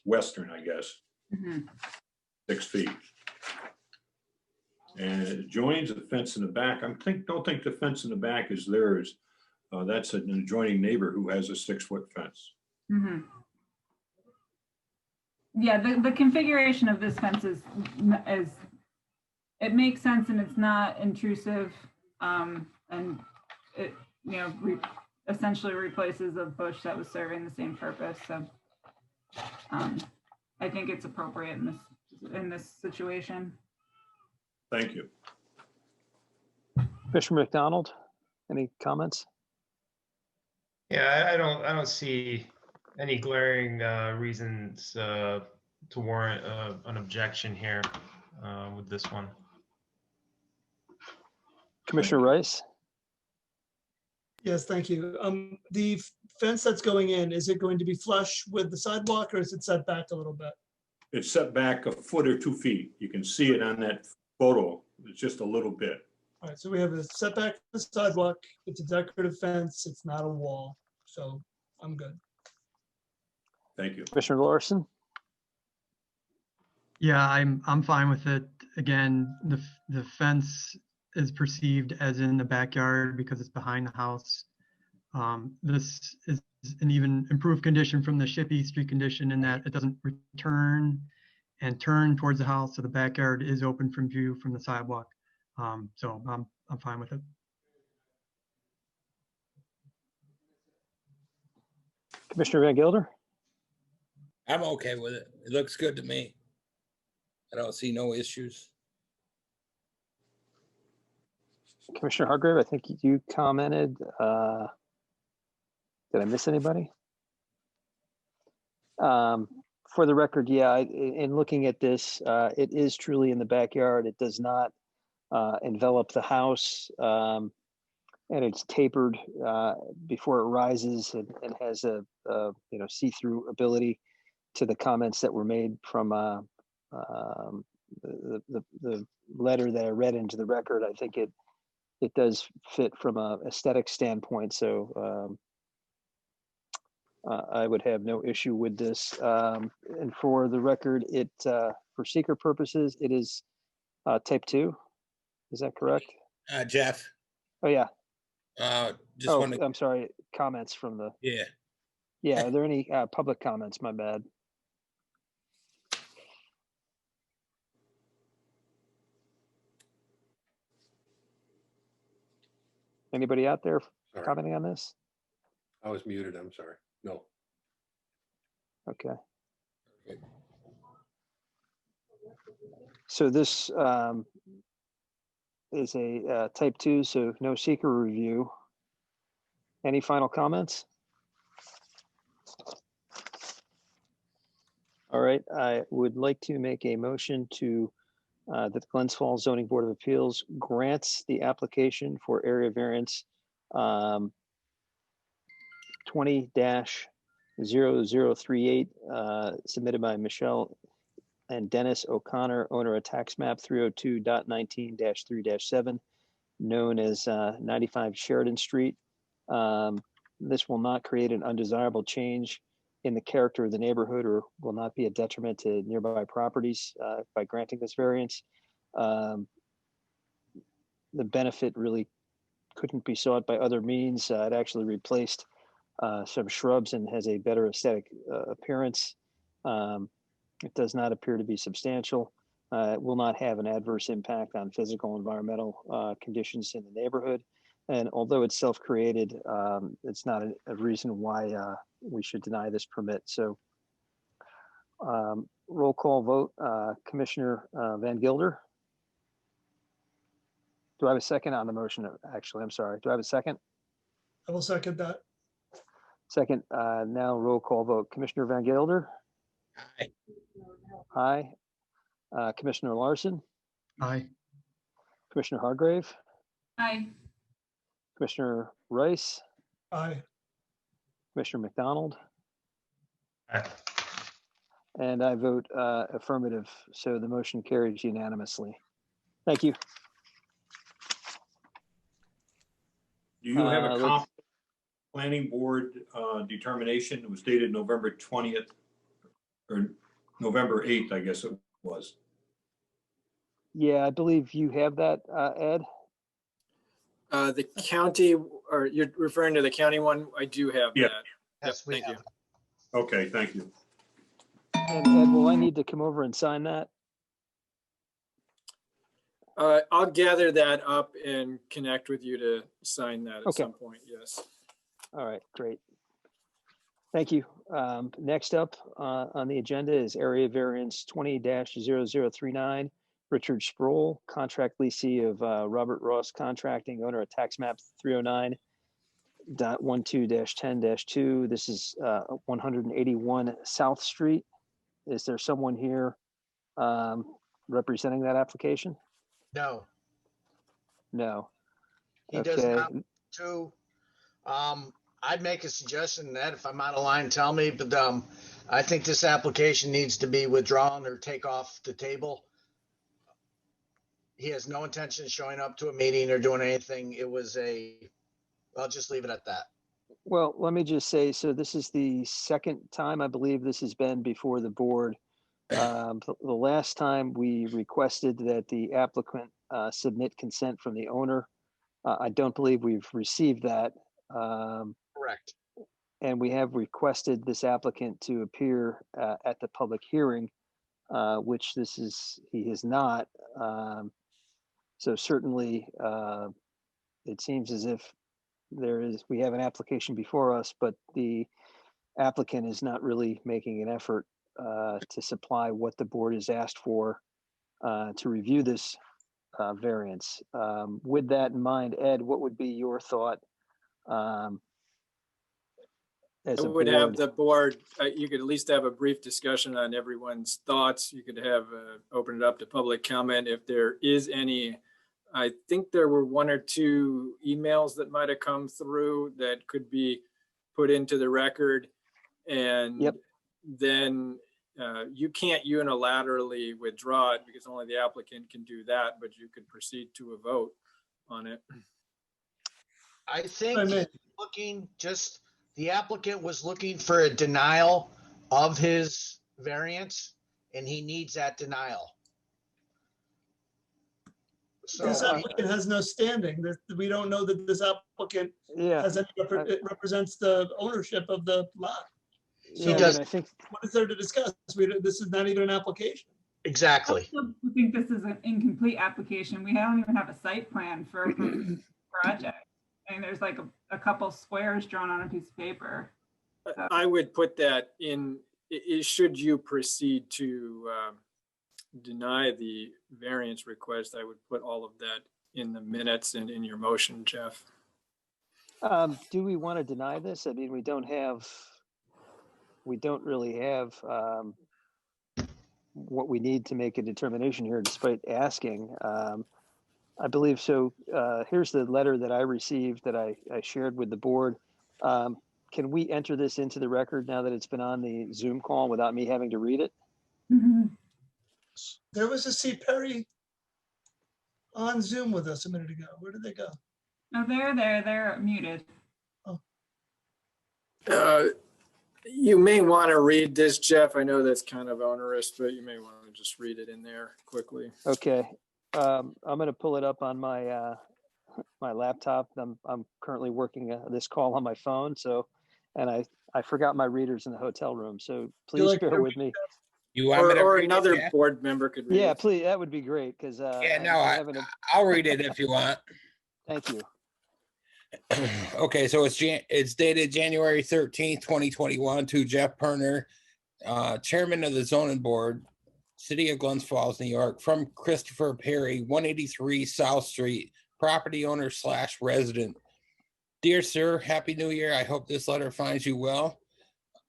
Western, I guess, 6 feet. And it joins the fence in the back. Don't think the fence in the back is theirs. That's an adjoining neighbor who has a 6-foot fence. Yeah, the configuration of this fence is, it makes sense and it's not intrusive. And it, essentially replaces a bush that was serving the same purpose. So I think it's appropriate in this situation. Thank you. Commissioner McDonald, any comments? Yeah, I don't see any glaring reasons to warrant an objection here with this one. Commissioner Rice? Yes, thank you. The fence that's going in, is it going to be flush with the sidewalk or is it set back a little bit? It's set back a foot or 2 feet. You can see it on that photo. It's just a little bit. All right, so we have a setback from the sidewalk. It's a decorative fence. It's not a wall. So I'm good. Thank you. Commissioner Larson? Yeah, I'm fine with it. Again, the fence is perceived as in the backyard because it's behind the house. This is an even improved condition from the Shippey Street condition in that it doesn't return and turn towards the house, so the backyard is open from view from the sidewalk. So I'm fine with it. Commissioner Van Gilder? I'm okay with it. It looks good to me. I don't see no issues. Commissioner Hargrave, I think you commented. Did I miss anybody? For the record, yeah, in looking at this, it is truly in the backyard. It does not envelop the house, and it's tapered before it rises and has a see-through ability. To the comments that were made from the letter that I read into the record, I think it does fit from a aesthetic standpoint. So I would have no issue with this. And for the record, it for seeker purposes, it is type 2. Is that correct? Jeff, Oh yeah. just Oh, want to, I'm sorry. Comments from the. yeah. Yeah. Are there any public comments? My bad. Anybody out there Sorry, commenting on this? I was muted. I'm sorry. No. Okay. So this is a type 2, so no seeker review. Any final comments? All right, I would like to make a motion to that the Glens Falls Zoning Board of Appeals grants the application for area variance 20-0038 submitted by Michelle and Dennis O'Connor, owner of tax map 302.19-3-7, known as 95 Sheridan Street. This will not create an undesirable change in the character of the neighborhood or will not be a detriment to nearby properties by granting this variance. The benefit really couldn't be sought by other means. It actually replaced some shrubs and has a better aesthetic appearance. It does not appear to be substantial. It will not have an adverse impact on physical environmental conditions in the neighborhood. And although it's self-created, it's not a reason why we should deny this permit. So roll call vote, Commissioner Van Gilder. Do I have a second on the motion? Actually, I'm sorry. Do I have a second? I will second that. Second, now roll call vote. Commissioner Van Gilder. Aye. Aye. Commissioner Larson. Aye. Commissioner Hargrave. Aye. Commissioner Rice. Aye. Commissioner McDonald. Aye. And I vote affirmative. So the motion carries unanimously. Thank you. Do you have a let's- comp planning board determination? It was dated November 20th or November 8th, I guess it was. Yeah, I believe you have that, Ed. The county, or you're referring to the county one? I do have Yeah. that. Yes, we Thank you. have. Okay, thank you. And Ed, will I need to come over and sign that? I'll gather that up and connect with you to sign that at Okay. some point, yes. All right, great. Thank you. Next up on the agenda is area variance 20-0039. Richard Sproul, contract leasee of Robert Ross Contracting, owner of tax map 309.12-10-2. This is 181 South Street. Is there someone here representing that application? No, No. he does Okay. not to. I'd make a suggestion that if I'm out of line, tell me, but I think this application needs to be withdrawn or take off the table. He has no intention of showing up to a meeting or doing anything. I'll just leave it at that. Well, let me just say, so this is the second time I believe this has been before the board. The last time we requested that the applicant submit consent from the owner. I don't believe we've received that. Correct. And we have requested this applicant to appear at the public hearing, which he has not. So certainly it seems as if we have an application before us, but the applicant is not really making an effort to supply what the board has asked for to review this variance. With that in mind, Ed, what would be your thought as I a would have board. the board, you could at least have a brief discussion on everyone's thoughts. You could have, open it up to public comment if there is any. I think there were one or two emails that might have come through that could be put into the record. And Yep. then you can't unilaterally withdraw it because only the applicant can do that, but you could proceed to a vote on it. I think I mean- the applicant was looking for a denial of his variance, and he needs that denial. This So, applicant has no standing. We don't know that this applicant Yeah, has any, it represents the ownership of the lot. yeah, does- and I think, What is there to discuss? This is not even an application. I exactly. still think this is an incomplete application. We don't even have a site plan for the project. I mean, there's like a couple squares drawn on a piece of paper. I would put that in, should you proceed to deny the variance request, I would put all of that in the minutes and in your motion, Jeff. do we want to deny this? I mean, we don't really have what we need to make a determination here despite asking. I believe so. Here's the letter that I received that I shared with the board. Can we enter this into the record now that it's been on the Zoom call without me having to read it? There was a C. Perry on Zoom with us a minute ago. Where did they go? No, they're muted. You may want to read this, Jeff. I know that's kind of onerous, but you may want to just read it in there quickly. Okay. I'm going to pull it up on my my laptop. I'm currently working this call on my phone. So, and I forgot my readers in the hotel room. So please like bear to with me. You want me to Or read it, another Jeff? board member could read Yeah, it. please. That would be great because Yeah, no, I'll read it if you want. thank you. Okay, so it's dated January 13th, 2021 to Jeff Perner, Chairman of the Zoning Board, City of Glens Falls, New York, from Christopher Perry, 183 South Street, property owner / resident. Dear sir, Happy New Year. I hope this letter finds you well.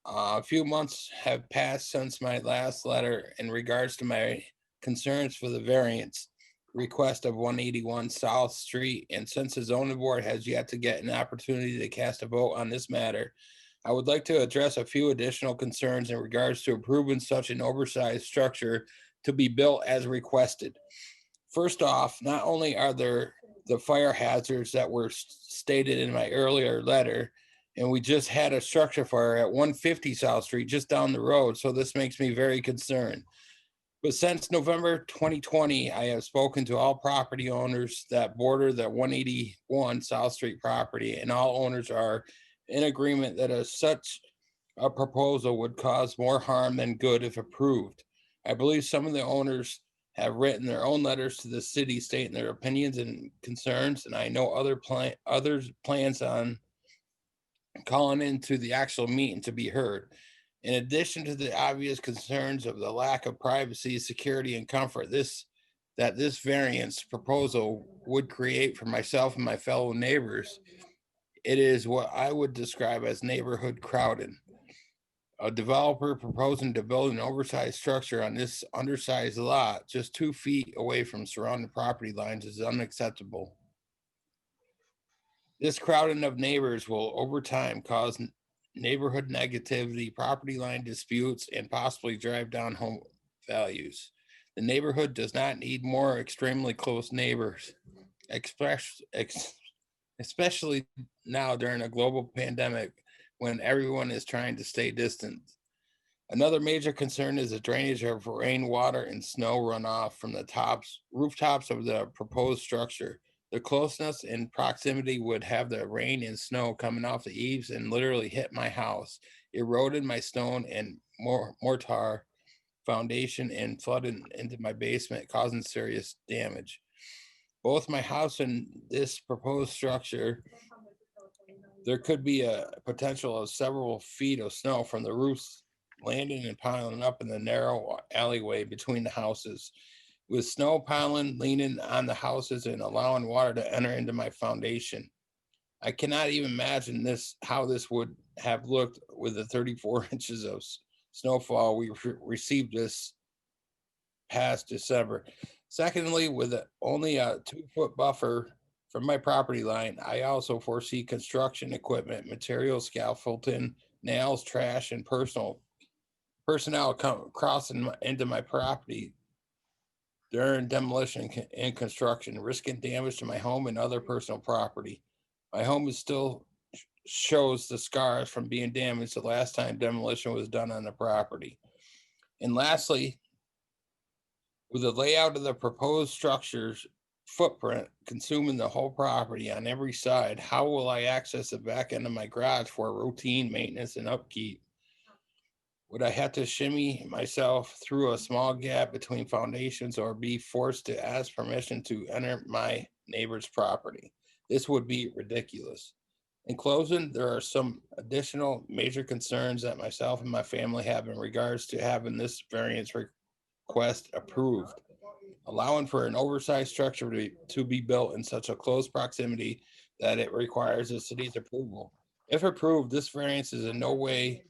A few months have passed since my last letter in regards to my concerns for the variance request of 181 South Street, and since the zoning board has yet to get an opportunity to cast a vote on this matter, I would like to address a few additional concerns in regards to approving such an oversized structure to be built as requested. First off, not only are there the fire hazards that were stated in my earlier letter, and we just had a structure fire at 150 South Street just down the road, so this makes me very concerned. But since November 2020, I have spoken to all property owners that border the 181 South Street property, and all owners are in agreement that such a proposal would cause more harm than good if approved. I believe some of the owners have written their own letters to the city stating their opinions and concerns, and I know others plans on calling into the actual meeting to be heard. In addition to the obvious concerns of the lack of privacy, security, and comfort that this variance proposal would create for myself and my fellow neighbors, it is what I would describe as neighborhood crowding. A developer proposing to build an oversized structure on this undersized lot just 2 feet away from surrounding property lines is unacceptable. This crowding of neighbors will over time cause neighborhood negativity, property line disputes, and possibly drive down home values. The neighborhood does not need more extremely close neighbors, especially now during a global pandemic when everyone is trying to stay distant. Another major concern is the drainage of rainwater and snow runoff from the rooftops of the proposed structure. The closeness and proximity would have the rain and snow coming off the eaves and literally hit my house, eroded my stone and mortar foundation, and flooded into my basement, causing serious damage. Both my house and this proposed structure, there could be a potential of several feet of snow from the roofs landing and piling up in the narrow alleyway between the houses, with snow piling, leaning on the houses and allowing water to enter into my foundation. I cannot even imagine how this would have looked with the 34 inches of snowfall we received this past December. Secondly, with only a 2-foot buffer from my property line, I also foresee construction equipment, materials, scaffolding, nails, trash, and personnel crossing into my property during demolition and construction, risking damage to my home and other personal property. My home is still shows the scars from being damaged the last time demolition was done on the property. And lastly, with the layout of the proposed structure's footprint consuming the whole property on every side, how will I access the back end of my garage for routine maintenance and upkeep? Would I have to shimmy myself through a small gap between foundations or be forced to ask permission to enter my neighbor's property? This would be ridiculous. In closing, there are some additional major concerns that myself and my family have in regards to having this variance request approved. Allowing for an oversized structure to be built in such a close proximity that it requires the city's approval. If approved, this variance is in no way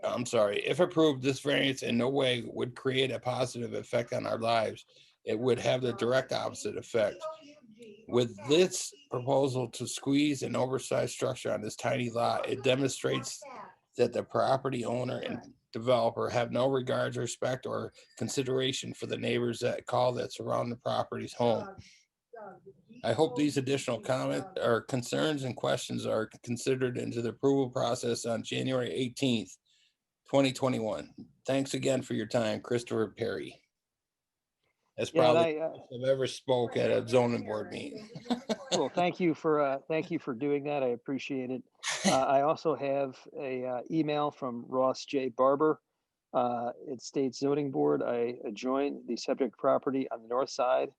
if approved, this variance in no way would create a positive effect on our lives. It would have the direct opposite effect. With this proposal to squeeze an oversized structure on this tiny lot, it demonstrates that the property owner and developer have no regard, respect, or consideration for the neighbors that surround the property's home. I hope these additional comment or concerns and questions are considered into the approval process on January 18th, 2021. Thanks again for your time, Christopher Perry. That's Yeah, and probably I've ever spoke at a zoning board meeting. well, thank you for doing that. I appreciate it. I also have a email from Ross J. Barber. It states zoning board. I adjoin the subject property on the north side,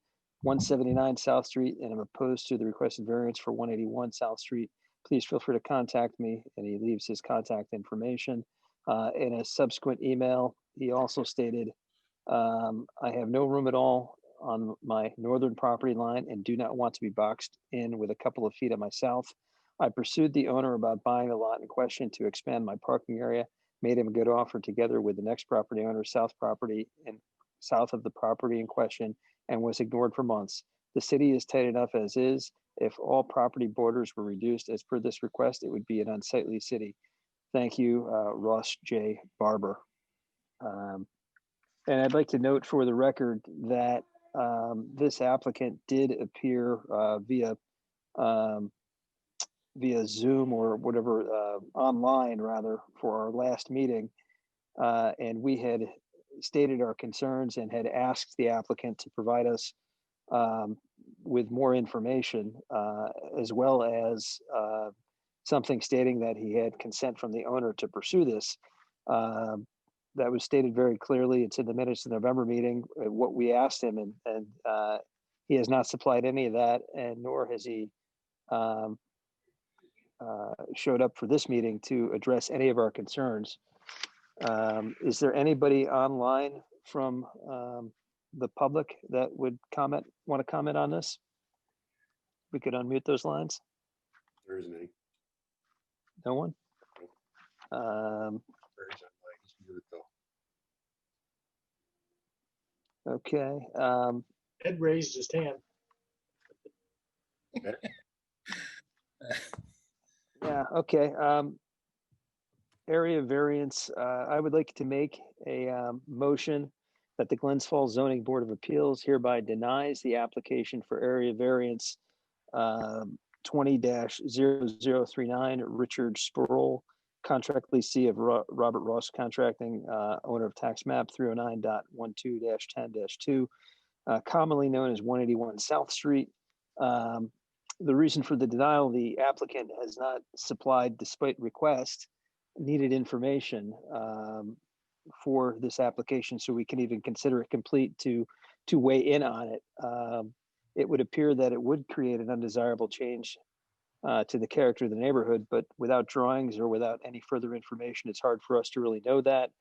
179 South Street, and I'm opposed to the requested variance for 181 South Street. Please feel free to contact me. And he leaves his contact information. In a subsequent email, he also stated, I have no room at all on my northern property line and do not want to be boxed in with a couple of feet on my south. I pursued the owner about buying the lot in question to expand my parking area, made him a good offer together with the next property owner, south of the property in question, and was ignored for months. The city is tight enough as is. If all property borders were reduced as per this request, it would be an unsightly city. Thank you, Ross J. Barber. And I'd like to note for the record that this applicant did appear via Zoom or whatever, online rather, for our last meeting. And we had stated our concerns and had asked the applicant to provide us with more information, as well as something stating that he had consent from the owner to pursue this. That was stated very clearly. It's in the minutes of the November meeting, what we asked him, and he has not supplied any of that, and nor has he showed up for this meeting to address any of our concerns. Is there anybody online from the public that would want to comment on this? We could unmute those lines. There isn't any. No one? Barry's online. He's muted though. Okay. Ed raised his hand. Yeah, okay. Area variance, I would like to make a motion that the Glens Falls Zoning Board of Appeals hereby denies the application for area variance 20-0039 Richard Sproul, contract leasee of Robert Ross Contracting, owner of tax map 309.12-10-2, commonly known as 181 South Street. The reason for the denial, the applicant has not supplied, despite request, needed information for this application, so we can even consider it complete to weigh in on it. It would appear that it would create an undesirable change to the character of the neighborhood, but without drawings or without any further information, it's hard for us to really know that.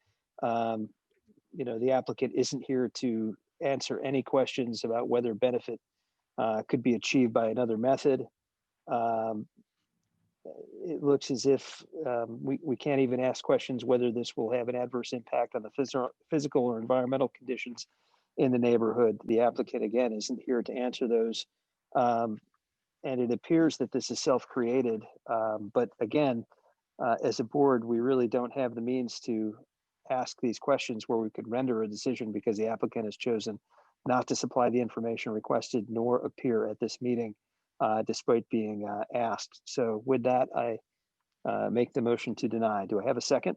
The applicant isn't here to answer any questions about whether benefit could be achieved by another method. Um, it looks as if we can't even ask questions whether this will have an adverse impact on the physical or environmental conditions in the neighborhood. The applicant, again, isn't here to answer those. And it appears that this is self-created. But again, as a board, we really don't have the means to ask these questions where we could render a decision because the applicant has chosen not to supply the information requested nor appear at this meeting despite being asked. So with that, I make the motion to deny. Do I have a second?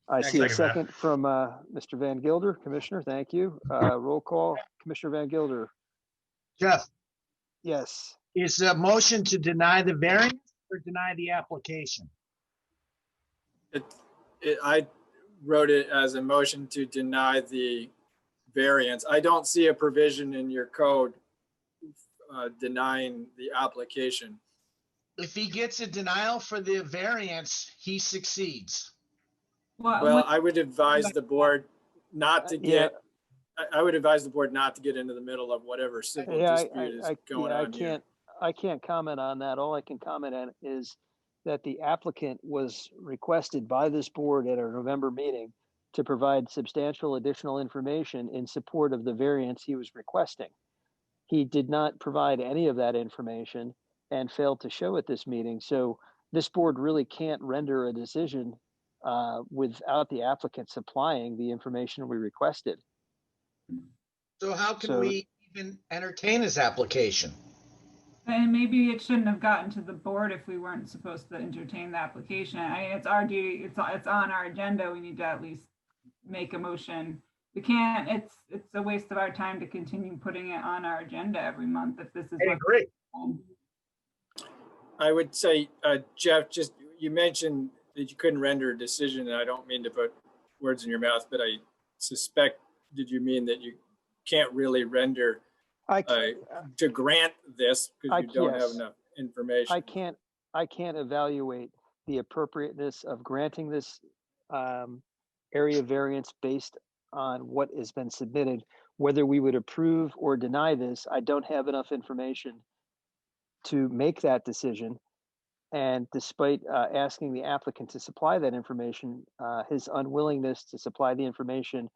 I see a Second that. second from Mr. Van Gilder. Commissioner, thank you. Roll call, Commissioner Van Gilder. Jeff, Yes. is a motion to deny the variance or deny the application? I wrote it as a motion to deny the variance. I don't see a provision in your code denying the application. If he gets a denial for the variance, he succeeds. Well, I would advise the board not to get, I would advise the board not to get into the middle of whatever civil dispute is going on here. I can't comment on that. All I can comment on is that the applicant was requested by this board at our November meeting to provide substantial additional information in support of the variance he was requesting. He did not provide any of that information and failed to show at this meeting. So this board really can't render a decision without the applicant supplying the information we requested. So how can we even entertain his application? And maybe it shouldn't have gotten to the board if we weren't supposed to entertain the application. I mean, it's our duty, it's on our agenda. We need to at least make a motion. We can't, it's a waste of our time to continue putting it on our agenda every month if this is. I agree. I would say, Jeff, just, you mentioned that you couldn't render a decision, and I don't mean to put words in your mouth, but I suspect, did you mean that you can't really render to grant this because you don't have enough information? I can't evaluate the appropriateness of granting this area variance based on what has been submitted. Whether we would approve or deny this, I don't have enough information to make that decision. And despite asking the applicant to supply that information, his unwillingness to supply the information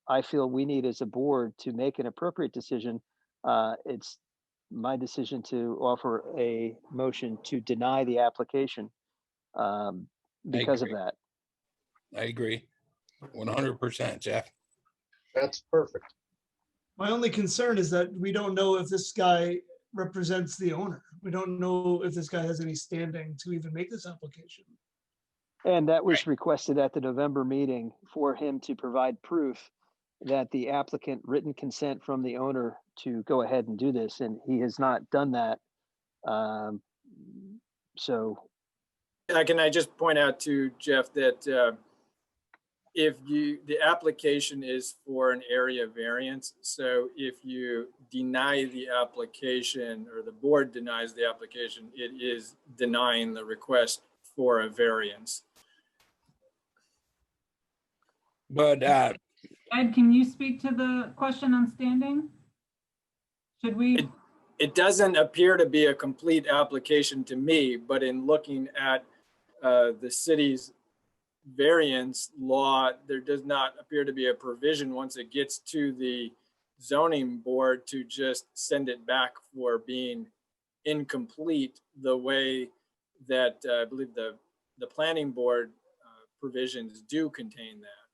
I feel we need as a board to make an appropriate decision, it's my decision to offer a motion to deny the application because of that. I agree. 100%, Jeff. That's perfect. My only concern is that we don't know if this guy represents the owner. We don't know if this guy has any standing to even make this application. And that was requested at the November meeting for him to provide proof that the applicant written consent from the owner to go ahead and do this, and he has not done that. Can I just point out to Jeff that if the application is for an area variance, so if you deny the application or the board denies the application, it is denying the request for a variance. But Ed, can you speak to the question on standing? Should we? It doesn't appear to be a complete application to me, but in looking at the city's variance law, there does not appear to be a provision once it gets to the zoning board to just send it back for being incomplete the way that I believe the planning board provisions do contain that.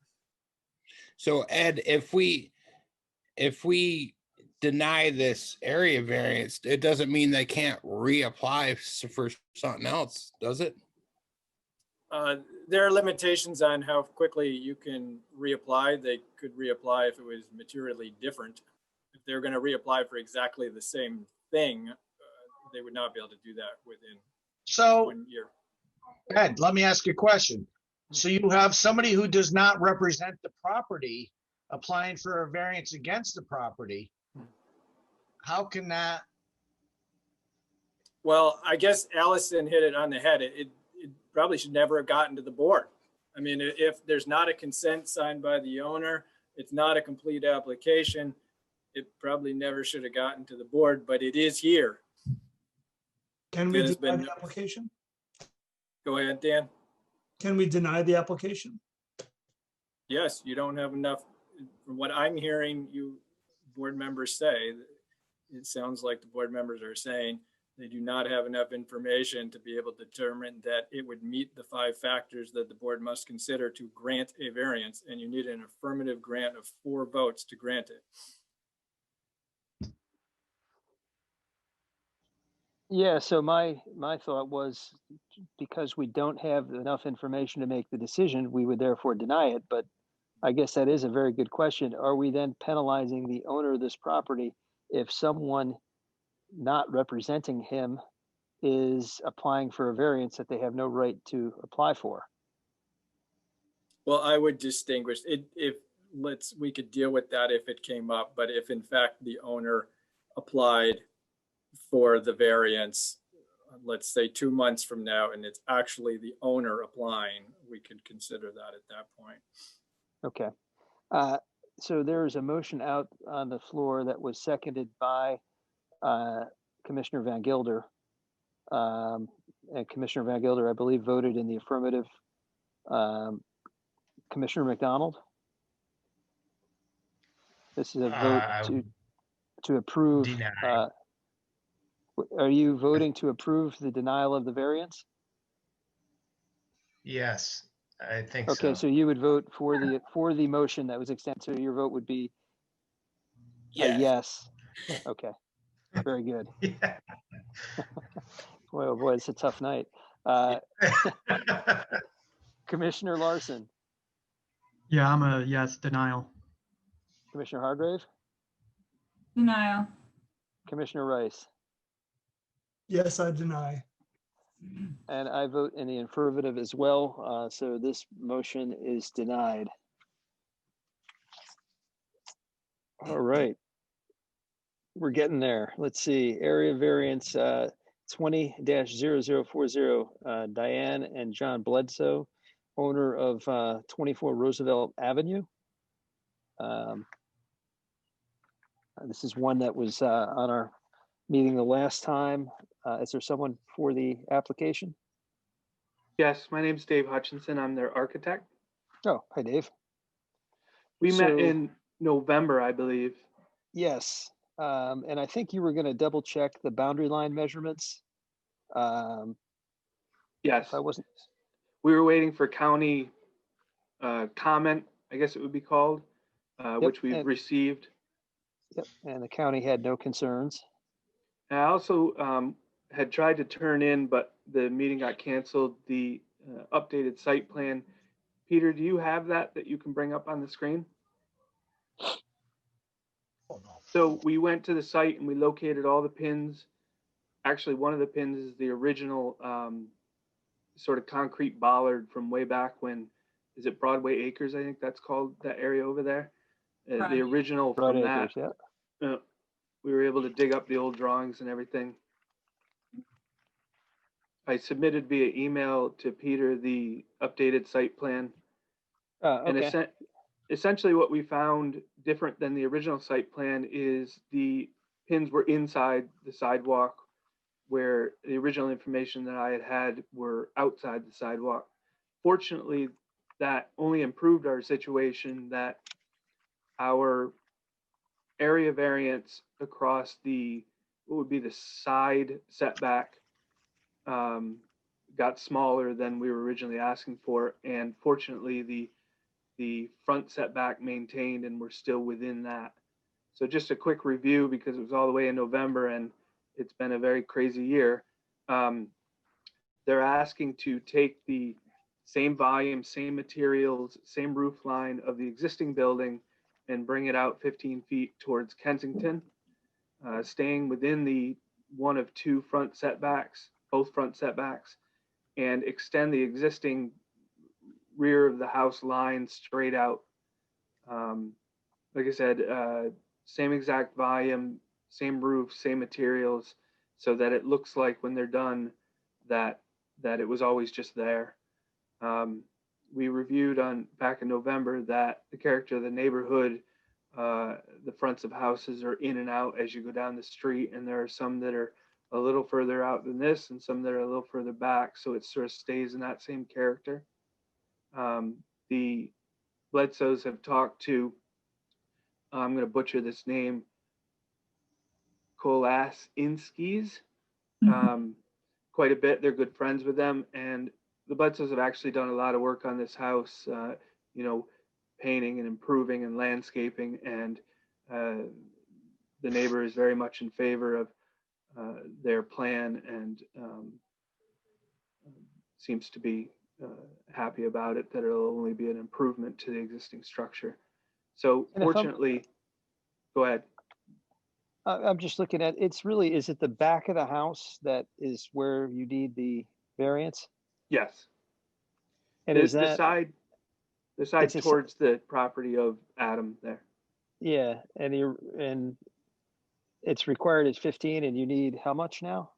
so Ed, if we deny this area variance, it doesn't mean they can't reapply for something else, does it? There are limitations on how quickly you can reapply. They could reapply if it was materially different. If they're going to reapply for exactly the same thing, they would not be able to do that within 1 year. Ed, let me ask you a question. So you have somebody who does not represent the property applying for a variance against the property. How can that? Well, I guess Allison hit it on the head. It probably should never have gotten to the board. I mean, if there's not a consent signed by the owner, it's not a complete application, it probably never should have gotten to the board, but it is here. Can we Dan has deny been the notified. application? Go ahead, Dan. Can we deny the application? Yes, you don't have enough, from what I'm hearing you board members say, it sounds like the board members are saying they do not have enough information to be able to determine that it would meet the 5 factors that the board must consider to grant a variance, and you need an affirmative grant of 4 votes to grant it. Yeah, so my thought was, because we don't have enough information to make the decision, we would therefore deny it. But I guess that is a very good question. Are we then penalizing the owner of this property if someone not representing him is applying for a variance that they have no right to apply for? Well, I would distinguish it if we could deal with that if it came up, but if in fact the owner applied for the variance, let's say 2 months from now, and it's actually the owner applying, we could consider that at that point. Okay. So there is a motion out on the floor that was seconded by Commissioner Van Gilder. And Commissioner Van Gilder, I believe, voted in the affirmative. Commissioner McDonald? This is a vote to approve. Deny. Are you voting to approve the denial of the variance? Yes, I think Okay, so. so you would vote for the motion that was extended. So your vote would be a yes. Okay, very good. Yeah. Boy, oh boy, it's a tough night. Commissioner Larson, Yeah, I'm a yes, denial. Commissioner Hargrave, Denial. Commissioner Rice, Yes, I deny. and I vote in the affirmative as well. So this motion is denied. All right. We're getting there. Let's see. Area variance 20-0040, Diane and John Bledsoe, owner of 24 Roosevelt Avenue. This is one that was on our meeting the last time. Is there someone for the application? Yes, my name's Dave Hutchinson. I'm their architect. Oh, hi, Dave. We met So- in November, I believe. Yes. And I think you were going to double check the boundary line measurements. Yes, If I wasn't, we were waiting for county comment, I guess it would be called, which we've and- received. yep, and the county had no concerns. And I also had tried to turn in, but the meeting got canceled, the updated site plan. Peter, do you have that you can bring up on the screen? So we went to the site and we located all the pins. Actually, one of the pins is the original sort of concrete bollard from way back when, is it Broadway Acres? I think that's called, that area over there. Right. The original Broad from that. acres, yeah. We were able to dig up the old drawings and everything. I submitted via email to Peter the updated site plan. And Okay. essentially what we found different than the original site plan is the pins were inside the sidewalk, where the original information that I had were outside the sidewalk. Fortunately, that only improved our situation, that our area variance across what would be the side setback got smaller than we were originally asking for. And fortunately, the front setback maintained, and we're still within that. So just a quick review, because it was all the way in November and it's been a very crazy year. They're asking to take the same volume, same materials, same roof line of the existing building and bring it out 15 feet towards Kensington, staying within the one of two front setbacks, both front setbacks, and extend the existing rear of the house line straight out. Like I said, same exact volume, same roof, same materials, so that it looks like when they're done that it was always just there. We reviewed back in November that the character of the neighborhood, the fronts of houses are in and out as you go down the street, and there are some that are a little further out than this and some that are a little further back. So it sort of stays in that same character. The Bledsoes have talked to, I'm going to butcher this name, Kolasinskis, quite a bit. They're good friends with them. And the Bledsoes have actually done a lot of work on this house, you know, painting and improving and landscaping. And the neighbor is very much in favor of their plan and seems to be happy about it, that it'll only be an improvement to the existing structure. So And if I'm- fortunately, go ahead. I'm just looking at, it's really, is it the back of the house that is where you need the variance? Yes. And is that, The side it's a s- towards the property of Adam there. yeah, and it's required at 15 and you need how much now?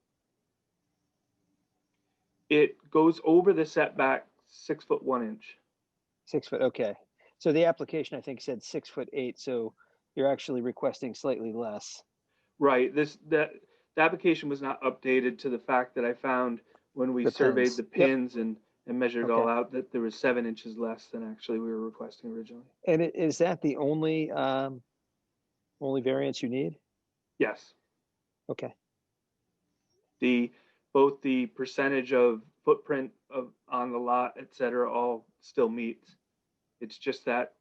It goes over the setback 6'1". 6 foot, okay. So the application, I think, said 6'8", so you're actually requesting slightly less. Right. The application was not updated to the fact that I found when we The surveyed pins. the Yep. pins and measured it all Okay. out, that there was 7 inches less than actually we were requesting originally. And is that the only variance you need? Yes. Okay, Both the percentage of footprint on the lot, et cetera, all still meets. It's just that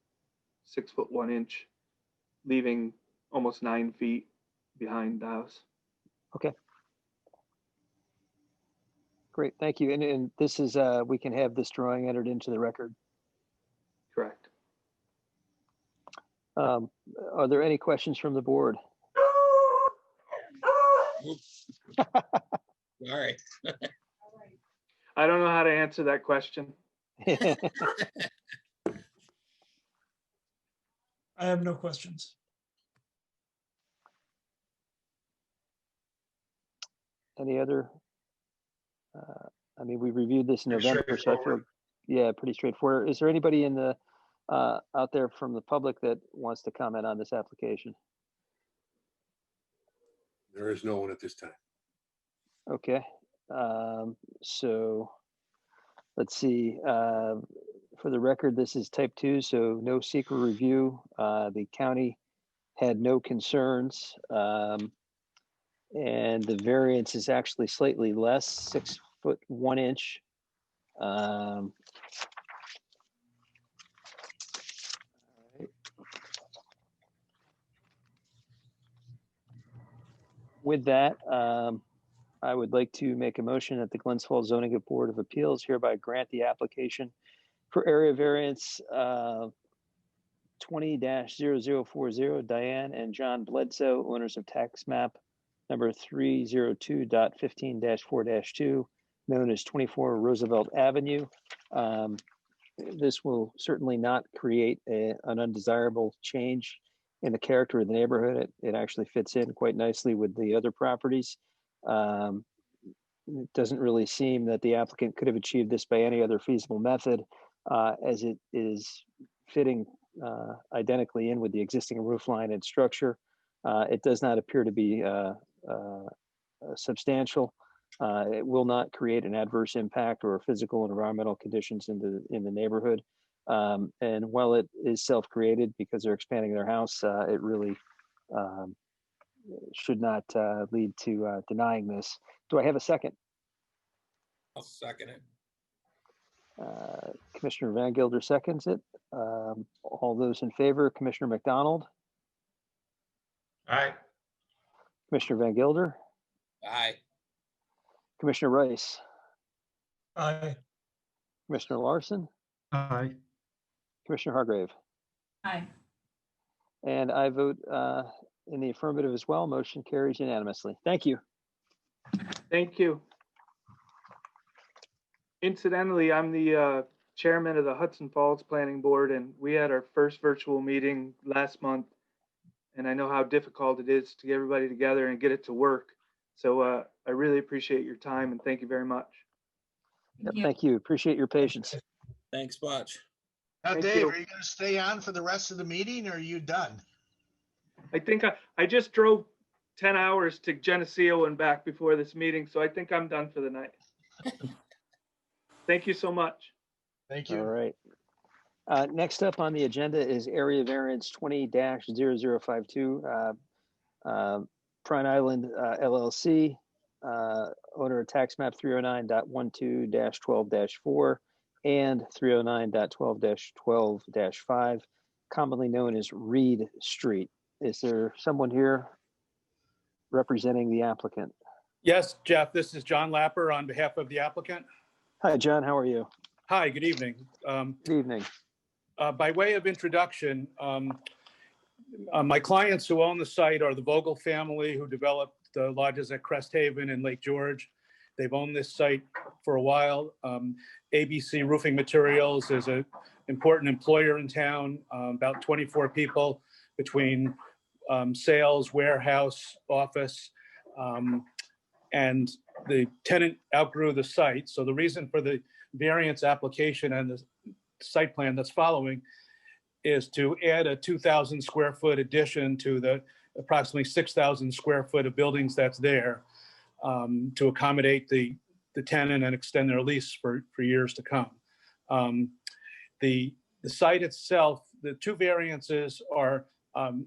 6'1", leaving almost 9 feet behind the house. okay. Great, thank you. And this is, we can have this drawing entered into the record. Correct. Are there any questions from the board? All right. I don't know how to answer that question. I have no questions. Any other? I mean, we reviewed this in Pretty November, so I feel, straightforward. yeah, pretty straightforward. Is there anybody in the, out there from the public that wants to comment on this application? There is no one at this time. Okay, so let's see. For the record, this is type 2, so no secret review. The county had no concerns. And the variance is actually slightly less, 6'1". All right. With that, I would like to make a motion that the Glens Falls Zoning Board of Appeals hereby grant the application for area variance 20-0040 Diane and John Bledsoe, owners of tax map number 302.15-4-2, known as 24 Roosevelt Avenue. This will certainly not create an undesirable change in the character of the neighborhood. It actually fits in quite nicely with the other properties. It doesn't really seem that the applicant could have achieved this by any other feasible method, as it is fitting identically in with the existing roof line and structure. It does not appear to be substantial. It will not create an adverse impact or physical and environmental conditions in the neighborhood. And while it is self-created because they're expanding their house, it really should not lead to denying this. Do I have a second? I'll second it. Commissioner Van Gilder seconds it. All those in favor, Commissioner McDonald, All right. Commissioner Van Gilder, Aye. Commissioner Rice, Aye. Commissioner Larson, Aye. Commissioner Hargrave, Aye. and I vote in the affirmative as well. Motion carries unanimously. Thank you. Thank you. Incidentally, I'm the chairman of the Hudson Falls Planning Board, and we had our first virtual meeting last month. And I know how difficult it is to get everybody together and get it to work. So I really appreciate your time and thank you very much. Yep, thank you. Appreciate your patience. Thanks much. Now, Thank Dave, you. are you going to stay on for the rest of the meeting or are you done? I think I just drove 10 hours to Geneseo and back before this meeting, so I think I'm done for the night. Thank you so much. Thank All you. right. Next up on the agenda is area variance 20-0052, Prime Island LLC, owner of tax map 309.12-12-4 and 309.12-12-5, commonly known as Reed Street. Is there someone here representing the applicant? Yes, Jeff, this is John Lapper on behalf of the applicant. Hi, John, how are you? Hi, good evening. Good evening. By way of introduction, my clients who own the site are the Vogel family, who developed the lodges at Crest Haven and Lake George. They've owned this site for a while. ABC Roofing Materials is an important employer in town, about 24 people between sales, warehouse, office, and the tenant outgrew the site. So the reason for the variance application and the site plan that's following is to add a 2,000 square foot addition to the approximately 6,000 square foot of buildings that's there, to accommodate the tenant and extend their lease for years to come. The site itself, the two variances are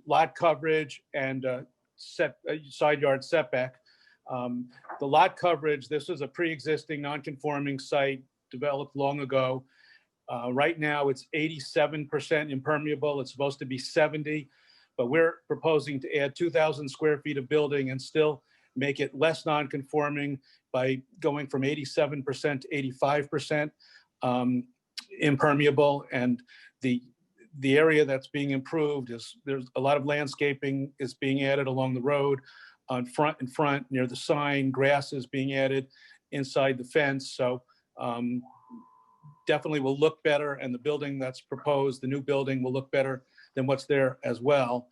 lot coverage and side yard setback. The lot coverage, this is a pre-existing non-conforming site developed long ago. Right now it's 87% impermeable. It's supposed to be 70, but we're proposing to add 2,000 square feet of building and still make it less non-conforming by going from 87% to 85% impermeable. And the area that's being improved is there's a lot of landscaping is being added along the road in front near the sign. Grass is being added inside the fence. So definitely will look better, and the building that's proposed, the new building, will look better than what's there as well.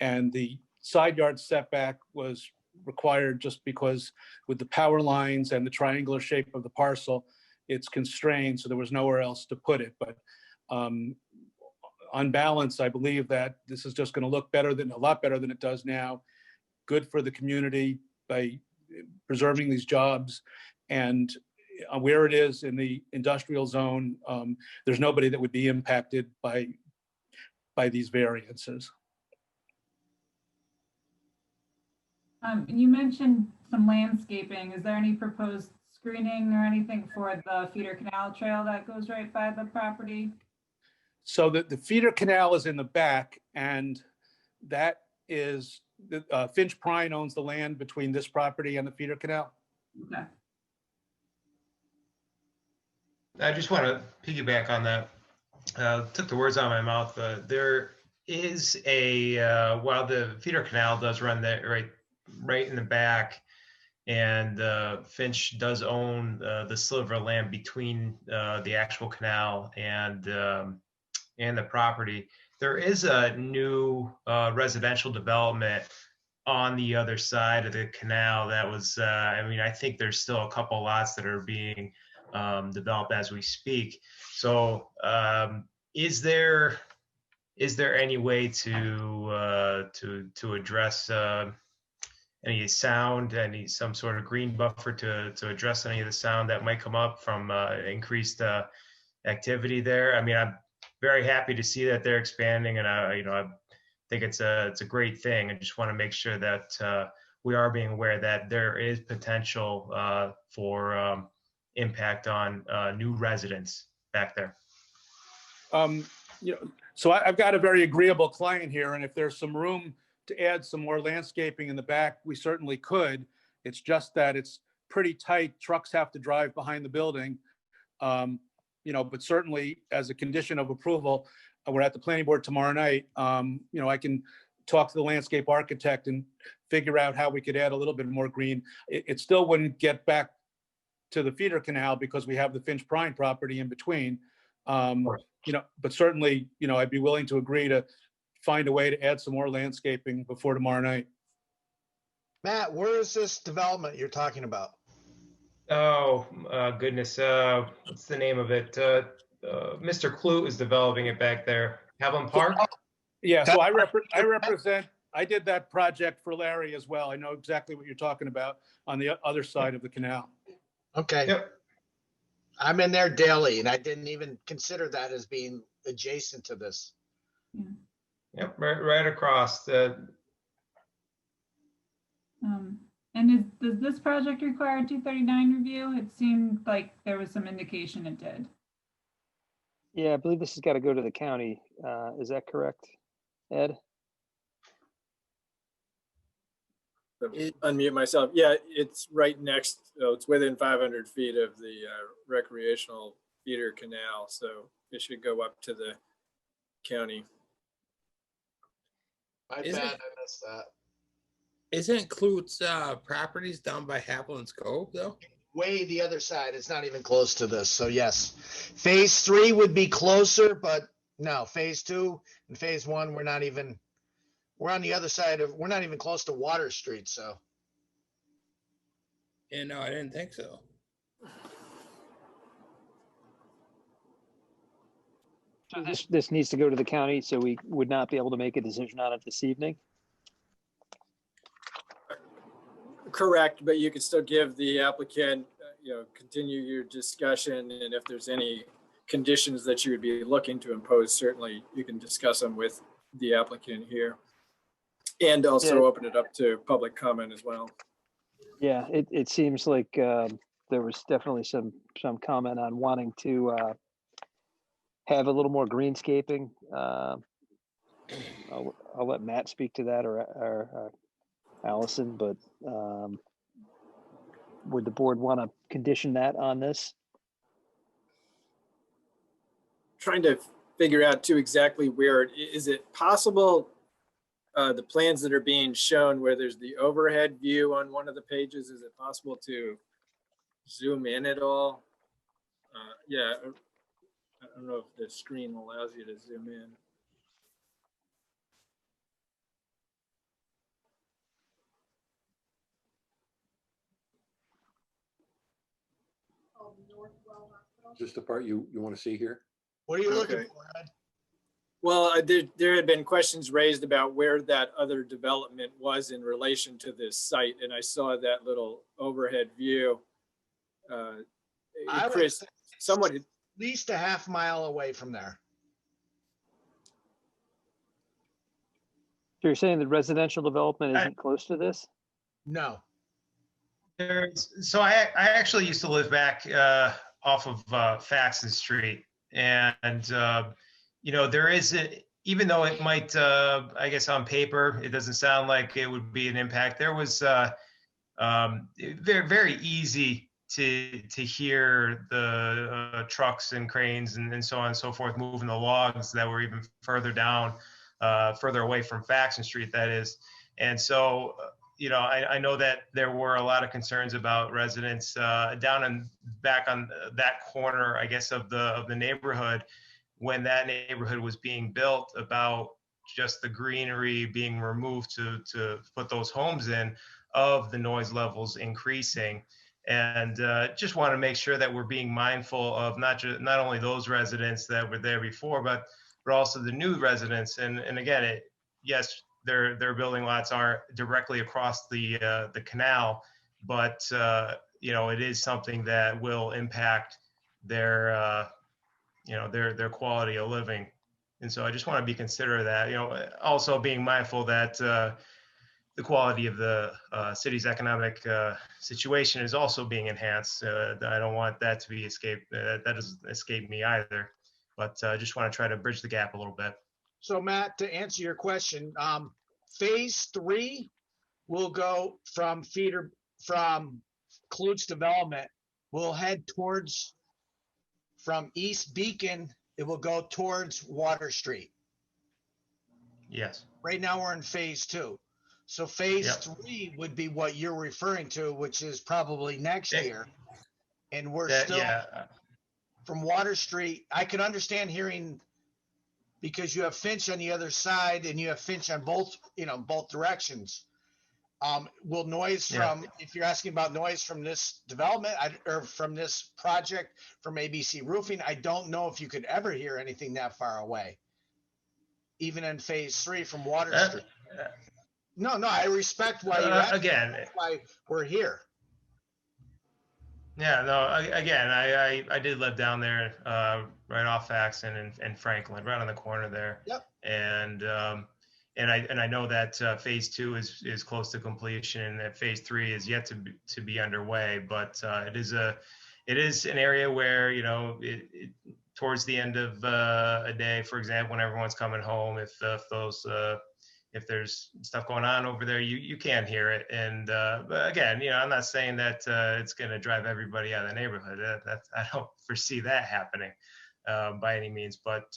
And the side yard setback was required just because with the power lines and the triangular shape of the parcel, it's constrained, so there was nowhere else to put it. But on balance, I believe that this is just going to look better than, a lot better than it does now. Good for the community by preserving these jobs, and where it is in the industrial zone, there's nobody that would be impacted by these variances. You mentioned some landscaping. Is there any proposed screening or anything for the feeder canal trail that goes right by the property? So the feeder canal is in the back, and that is, Finch Prine owns the land between this property and the feeder canal. Okay. I just want to piggyback on that. Took the words out of my mouth. There is a, while the feeder canal does run there right in the back, and Finch does own the sliver of land between the actual canal and the property. There is a new residential development on the other side of the canal that was, I mean, I think there's still a couple lots that are being developed as we speak. So is there any way to address any sound, some sort of green buffer to address any of the sound that might come up from increased activity there? I mean, I'm very happy to see that they're expanding, and I think it's a great thing. I just want to make sure that we are being aware that there is potential for impact on new residents back there. So I've got a very agreeable client here, and if there's some room to add some more landscaping in the back, we certainly could. It's just that it's pretty tight. Trucks have to drive behind the building. But certainly as a condition of approval, we're at the planning board tomorrow night. I can talk to the landscape architect and figure out how we could add a little bit more green. It still wouldn't get back to the feeder canal because we have the Finch Prine property in between. But certainly, I'd be willing to agree to find a way to add some more landscaping before tomorrow night. Matt, where is this development you're talking about? Oh, goodness. What's the name of it? Mr. Clute is developing it back there. Haviland Park? Yeah, so I represent I did that project for Larry as well. I know exactly what you're talking about on the other side of the canal. Okay. Yep. I'm in there daily and I didn't even consider that as being adjacent to this. Yep, right across the. And does this project require a 239 review? It seemed like there was some indication it did. Yeah, I believe this has got to go to the county. Is that correct, Ed? Unmute myself. Yeah, it's right next, it's within 500 feet of the recreational feeder canal. So it should go up to the county. My bad, I missed that. Isn't Clute's properties down by Haplin's Cove though? Way the other side. It's not even close to this. So yes, phase 3 would be closer, but no, phase 2 and phase 1, we're on the other side of, we're not even close to Water Street. So Yeah, no, I didn't think so. So this needs to go to the county, so we would not be able to make a decision on it this evening. Correct, but you could still give the applicant, continue your discussion, and if there's any conditions that you would be looking to impose, certainly you can discuss them with the applicant here. And also open it up to public comment as well. Yeah, it seems like there was definitely some comment on wanting to have a little more greenscaping. I'll let Matt speak to that or Allison, but would the board want to condition that on this? Trying to figure out too exactly where is it possible the plans that are being shown where there's the overhead view on one of the pages, is it possible to zoom in at all? Yeah, I don't know if the screen allows you to zoom in. Is this the part you want to see here? what are you looking Okay. for, Ed? Well, there had been questions raised about where that other development was in relation to this site, and I saw that little overhead view. I would Chris, say somewhat, at least a half mile away from there. So you're saying the residential development isn't close to this? No. So I actually used to live back off of Faxon Street, and there is even though it might, I guess on paper, it doesn't sound like it would be an impact. There was very, very easy to hear the trucks and cranes and so on and so forth moving the logs that were even further down, further away from Faxon Street, that is. And so, I know that there were a lot of concerns about residents down and back on that corner, I guess, of the neighborhood when that neighborhood was being built, about just the greenery being removed to put those homes in, of the noise levels increasing. And just want to make sure that we're being mindful of not only those residents that were there before, but also the new residents. And again, yes, their building lots are directly across the canal, but it is something that will impact their quality of living. And so I just want to be considerate of that. Also being mindful that the quality of the city's economic situation is also being enhanced. I don't want that to be escaped. That doesn't escape me either. But I just want to try to bridge the gap a little bit. So Matt, to answer your question, phase 3 will go from Clute's development. We'll head from East Beacon. It will go towards Water Street. Yes. Right now we're in phase 2. So phase 3 would be what you're referring to, which is probably next year. And we're still from Water Street. I can understand hearing, because you have Finch on the other side and you have Finch on both directions. Will noise from, if you're asking about noise from this development or from this project from ABC Roofing, I don't know if you could ever hear anything that far away, even in phase 3 from Water Street. No, I respect why you asked. Again, That's why we're here. yeah, no, again, I did live down there, right off Faxon and Franklin, right on the corner there. Yep. And I know that phase 2 is close to completion, and that phase 3 is yet to be underway. But it is an area where, you know, towards the end of a day, for example, when everyone's coming home, if there's stuff going on over there, you can hear it. And but again, you know, I'm not saying that it's going to drive everybody out of the neighborhood. I don't foresee that happening by any means. But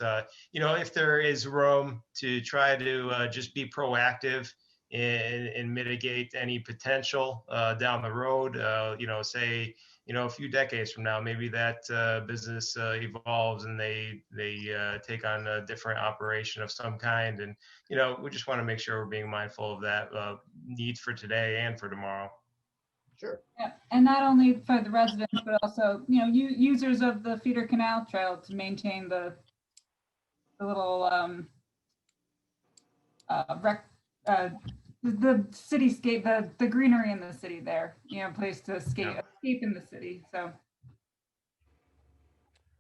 you know, if there is room to try to just be proactive and mitigate any potential down the road, you know, say, you know, a few decades from now, maybe that business evolves and they take on a different operation of some kind. And, you know, we just want to make sure we're being mindful of that need for today and for tomorrow. Sure. Yeah, and not only for the residents, but also, you know, users of the feeder canal trail to maintain the little the cityscape, the greenery in the city there, you know, place to escape in the city.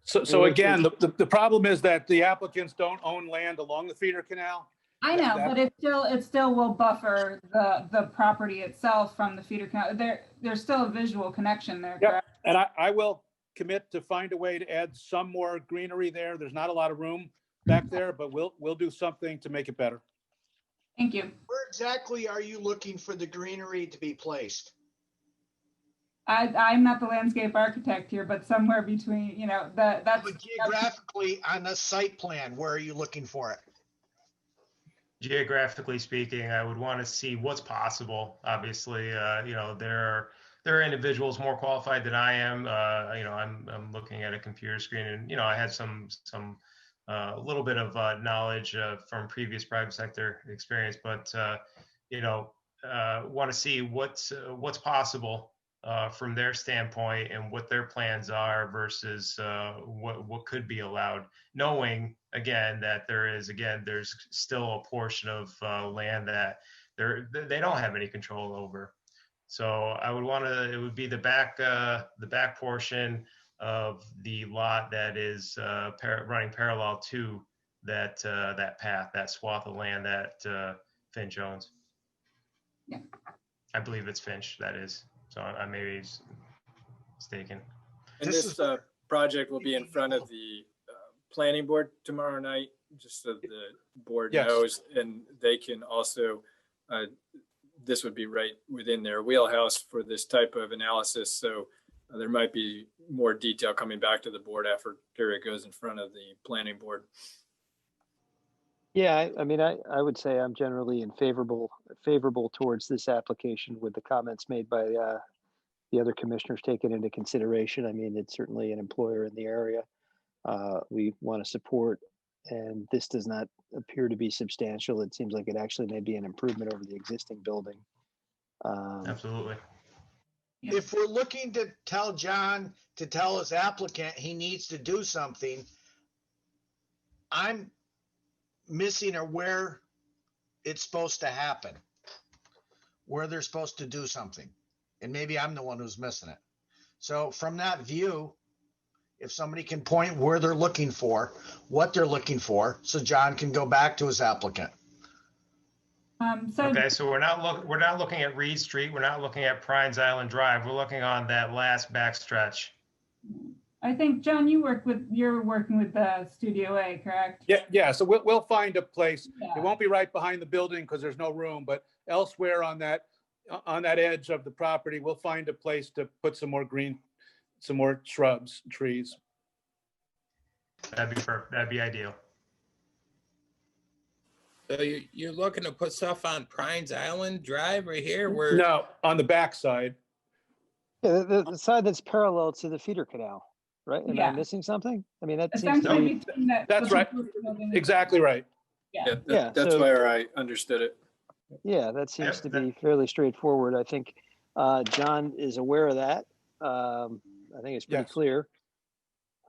So again, the problem is that the applicants don't own land along the feeder canal. I know, but it still will buffer the property itself from the feeder canal. There's still a visual connection there. Yep. Correct? And I will commit to find a way to add some more greenery there. There's not a lot of room back there, but we'll do something to make it better. Thank you. Where exactly are you looking for the greenery to be placed? I'm not the landscape architect here, but somewhere between, you know, that's But geographically on the site plan, where are you looking for it? Geographically speaking, I would want to see what's possible. Obviously, you know, there are individuals more qualified than I am. You know, I'm looking at a computer screen, and you know, I had some a little bit of knowledge from previous private sector experience, but you know, want to see what's possible from their standpoint and what their plans are versus what could be allowed, knowing again that there's still a portion of land that they don't have any control over. So I would want to, it would be the back portion of the lot that is running parallel to that path, that swath of land that Finch owns. Yeah. I believe it's Finch, that is. So I may be mistaken. And this project will be in front of the planning board tomorrow night, just so the board knows, and they can also, this would be right within their wheelhouse for this type of analysis. So there might be more detail coming back to the board after it goes in front of the planning board. Yeah, I mean, I would say I'm generally favorable towards this application with the comments made by the other commissioners taken into consideration. I mean, it's certainly an employer in the area we want to support, and this does not appear to be substantial. It seems like it actually may be an improvement over the existing building. Absolutely. If we're looking to tell John to tell his applicant he needs to do something, I'm missing or where it's supposed to happen, where they're supposed to do something. And maybe I'm the one who's missing it. So from that view, if somebody can point where they're looking for, what they're looking for, so John can go back to his applicant. Okay, so we're not looking at Reed Street. We're not looking at Pines Island Drive. We're looking on that last back stretch. I think, John, you're working with the Studio A, correct? Yeah. So we'll find a place. Yeah. It won't be right behind the building because there's no room, but elsewhere on that edge of the property, we'll find a place to put some more green, some more shrubs, trees. That'd be perfect. That'd be ideal. So you're looking to put stuff on Pines Island Drive right here? No, on the back side. Yeah, the side that's parallel to the feeder canal, right? Am I missing something? I mean, that seems to be... That's right. Exactly right. Yeah, that's where I understood it. Yeah, that seems to be fairly straightforward. I think John is aware of that. I think it's pretty clear.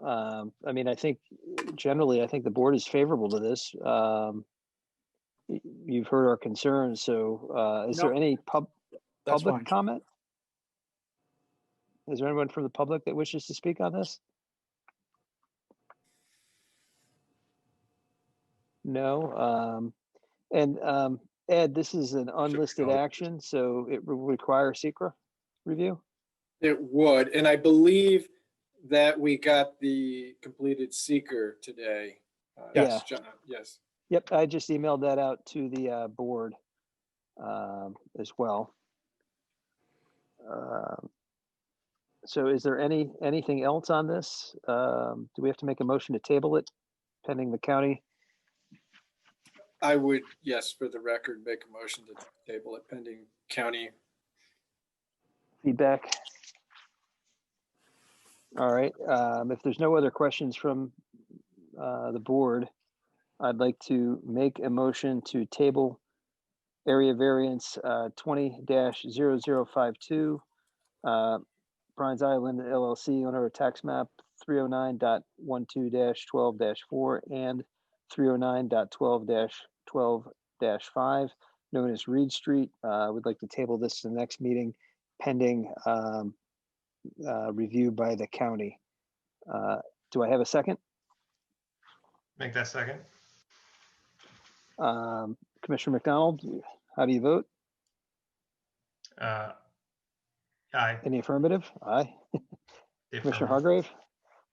I mean, I think generally, I think the board is favorable to this. you've heard our concerns, so is there No, any that's public fine. comment? Is there anyone from the public that wishes to speak on this? No. Ed, this is an unlisted action, so it will require secret review? It would, and I believe that we got the completed seeker today. Yes. John, yes. Yep, I just emailed that out to the board as well. So is there anything else on this? Do we have to make a motion to table it pending the county? I would, yes, for the record, make a motion to table it pending county. Feedback? All right, if there's no other questions from the board, I'd like to make a motion to table area variance 20-0052, Bryan's Island LLC, owner of tax map 309.12-12-4 and 309.12-12-5, known as Reed Street. We'd like to table this to the next meeting pending review by the county. Do I have a second? Make that second. Commissioner McDonald, how do you vote? Aye. In the affirmative? Aye. The Commissioner affirmative. Hargrave?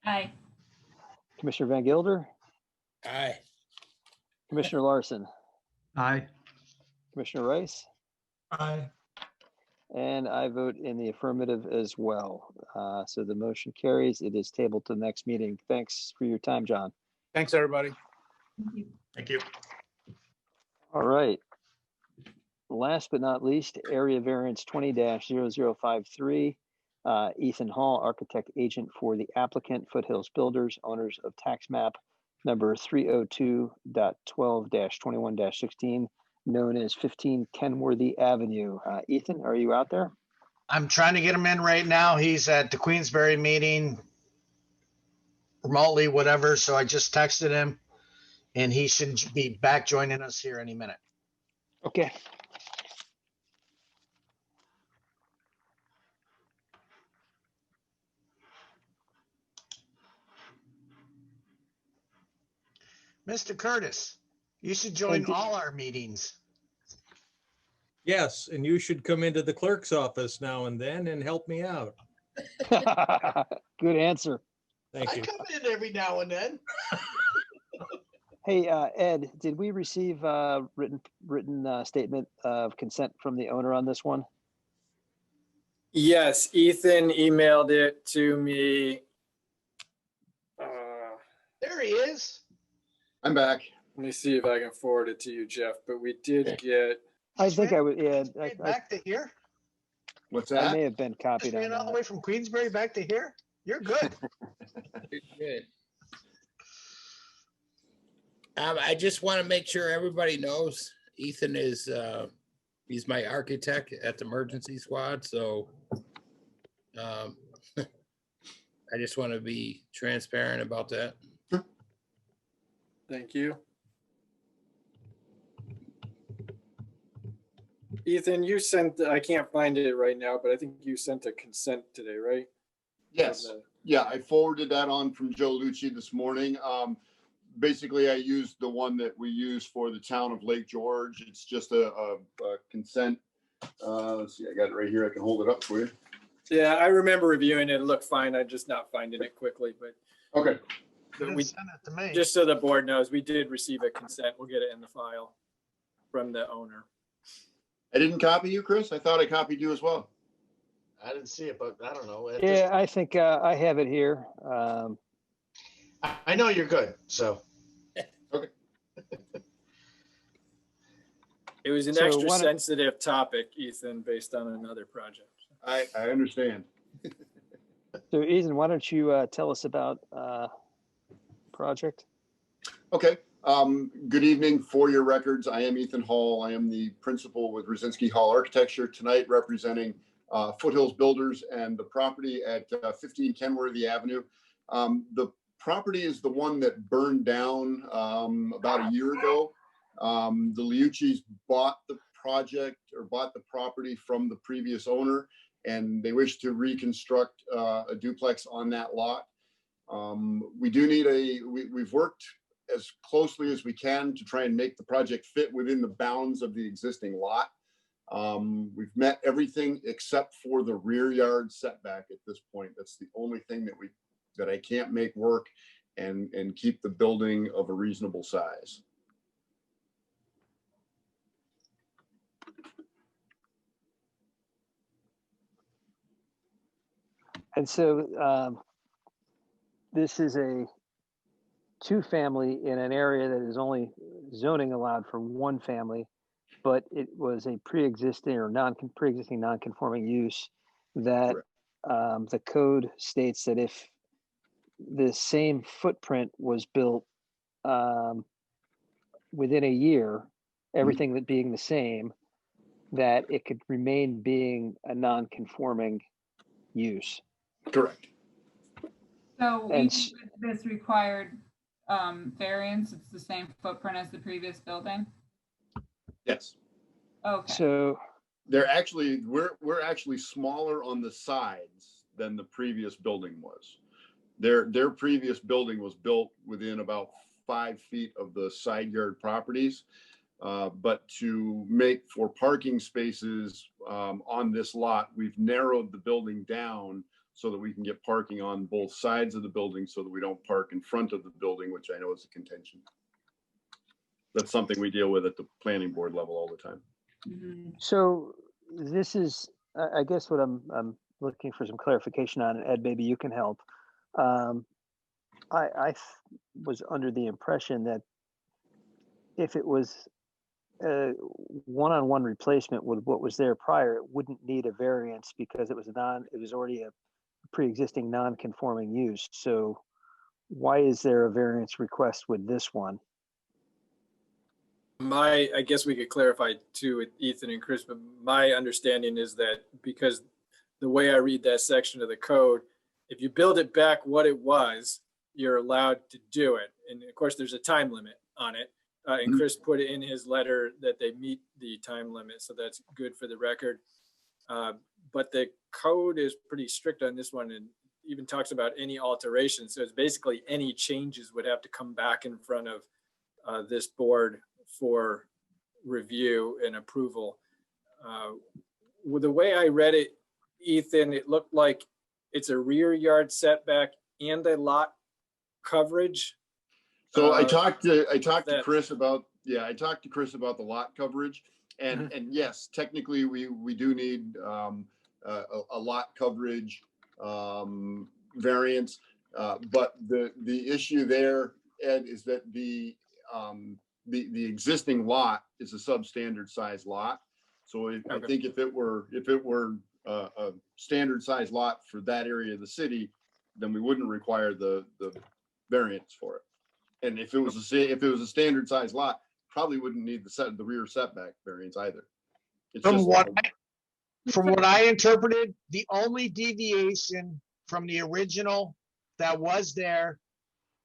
Aye. Commissioner Van Gilder? Aye. Commissioner Larson? Aye. Commissioner Rice? Aye. And I vote in the affirmative as well. So the motion carries. It is tabled to the next meeting. Thanks for your time, John. Thanks, everybody. Thank you. All right. Last but not least, area variance 20-0053. Ethan Hall, architect agent for the applicant, Foothills Builders, owners of tax map number 302.12-21-16, known as 15 Kenworthy Avenue. Ethan, are you out there? I'm trying to get him in right now. He's at the Queensberry meeting remotely, whatever. So I just texted him and he should be back joining us here any minute. Okay. Mr. Curtis, you should join all our meetings. Yes, and you should come into the clerk's office now and then and help me out. Good answer. Thank you. I come in every now and then. Hey, Ed, did we receive a written statement of consent from the owner on this one? Yes, Ethan emailed it to me. There he is. I'm back. Let me see if I can forward it to you, Jeff, but we did get. I think I would, yeah. Back to here. What's I that? may have been copied on Ran all the that. way from Queensberry back to here. You're good. Good. I just want to make sure everybody knows Ethan is, he's my architect at the emergency squad, so I just want to be transparent about that. Thank you. Ethan, you sent, I can't find it right now, but I think you sent a consent today, right? Yes. Yeah, I forwarded that on from Joe Lucci this morning. Basically, I used the one that we use for the town of Lake George. It's just a consent. Let's see, I got it right here. I can hold it up for you. Yeah, I remember reviewing it. It looked fine. I'm just not finding it quickly, but. Okay. Send it to me. Just so the board knows, we did receive a consent. We'll get it in the file from the owner. I didn't copy you, Chris. I thought I copied you as well. I didn't see it, but I don't know. Yeah, I think I have it here. I know you're good, so. Okay. It was an So extra why don't- sensitive topic, Ethan, based on another project. I understand. So Ethan, why don't you tell us about project? Okay. Good evening. For your records, I am Ethan Hall. I am the principal with Rosinski Hall Architecture tonight, representing Foothills Builders and the property at 15 Kenworthy Avenue. The property is the one that burned down about a year ago. The Liucci's bought the project or bought the property from the previous owner, and they wish to reconstruct a duplex on that lot. We do need we've worked as closely as we can to try and make the project fit within the bounds of the existing lot. We've met everything except for the rear yard setback at this point. That's the only thing that I can't make work and keep the building of a reasonable size. And so this is a two-family in an area that is only zoning allowed for one family, but it was a pre-existing or pre-existing non-conforming use that the code states that if the same footprint was built within a year, everything that being the same, that it could remain being a non-conforming use. Correct. So And even with this required variance, it's the same footprint as the previous building? Yes. Okay. So they're actually, we're actually smaller on the sides than the previous building was. Their previous building was built within about 5 feet of the side yard properties. But to make for parking spaces on this lot, we've narrowed the building down so that we can get parking on both sides of the building so that we don't park in front of the building, which I know is a contention. That's something we deal with at the planning board level all the time. So this is, I guess what I'm looking for some clarification on, and Ed, maybe you can help. I was under the impression that if it was a one-on-one replacement with what was there prior, it wouldn't need a variance because it was already a pre-existing non-conforming use. So why is there a variance request with this one? I guess we could clarify too with Ethan and Chris, but my understanding is that because the way I read that section of the code, if you build it back what it was, you're allowed to do it. And of course, there's a time limit on it. And Chris put it in his letter that they meet the time limit. So that's good for the record. But the code is pretty strict on this one and even talks about any alterations. So it's basically any changes would have to come back in front of this board for review and approval. With the way I read it, Ethan, it looked like it's a rear yard setback and a lot coverage. So I talked to Chris about, I talked to Chris about the lot coverage, and yes, technically we do need a lot coverage variance, but the issue there, Ed, is that the existing lot is a substandard size lot. So I think if it were a standard size lot for that area of the city, then we wouldn't require the variance for it. And if it was a standard size lot, probably wouldn't need the rear setback variance either. From what I interpreted, the only deviation from the original that was there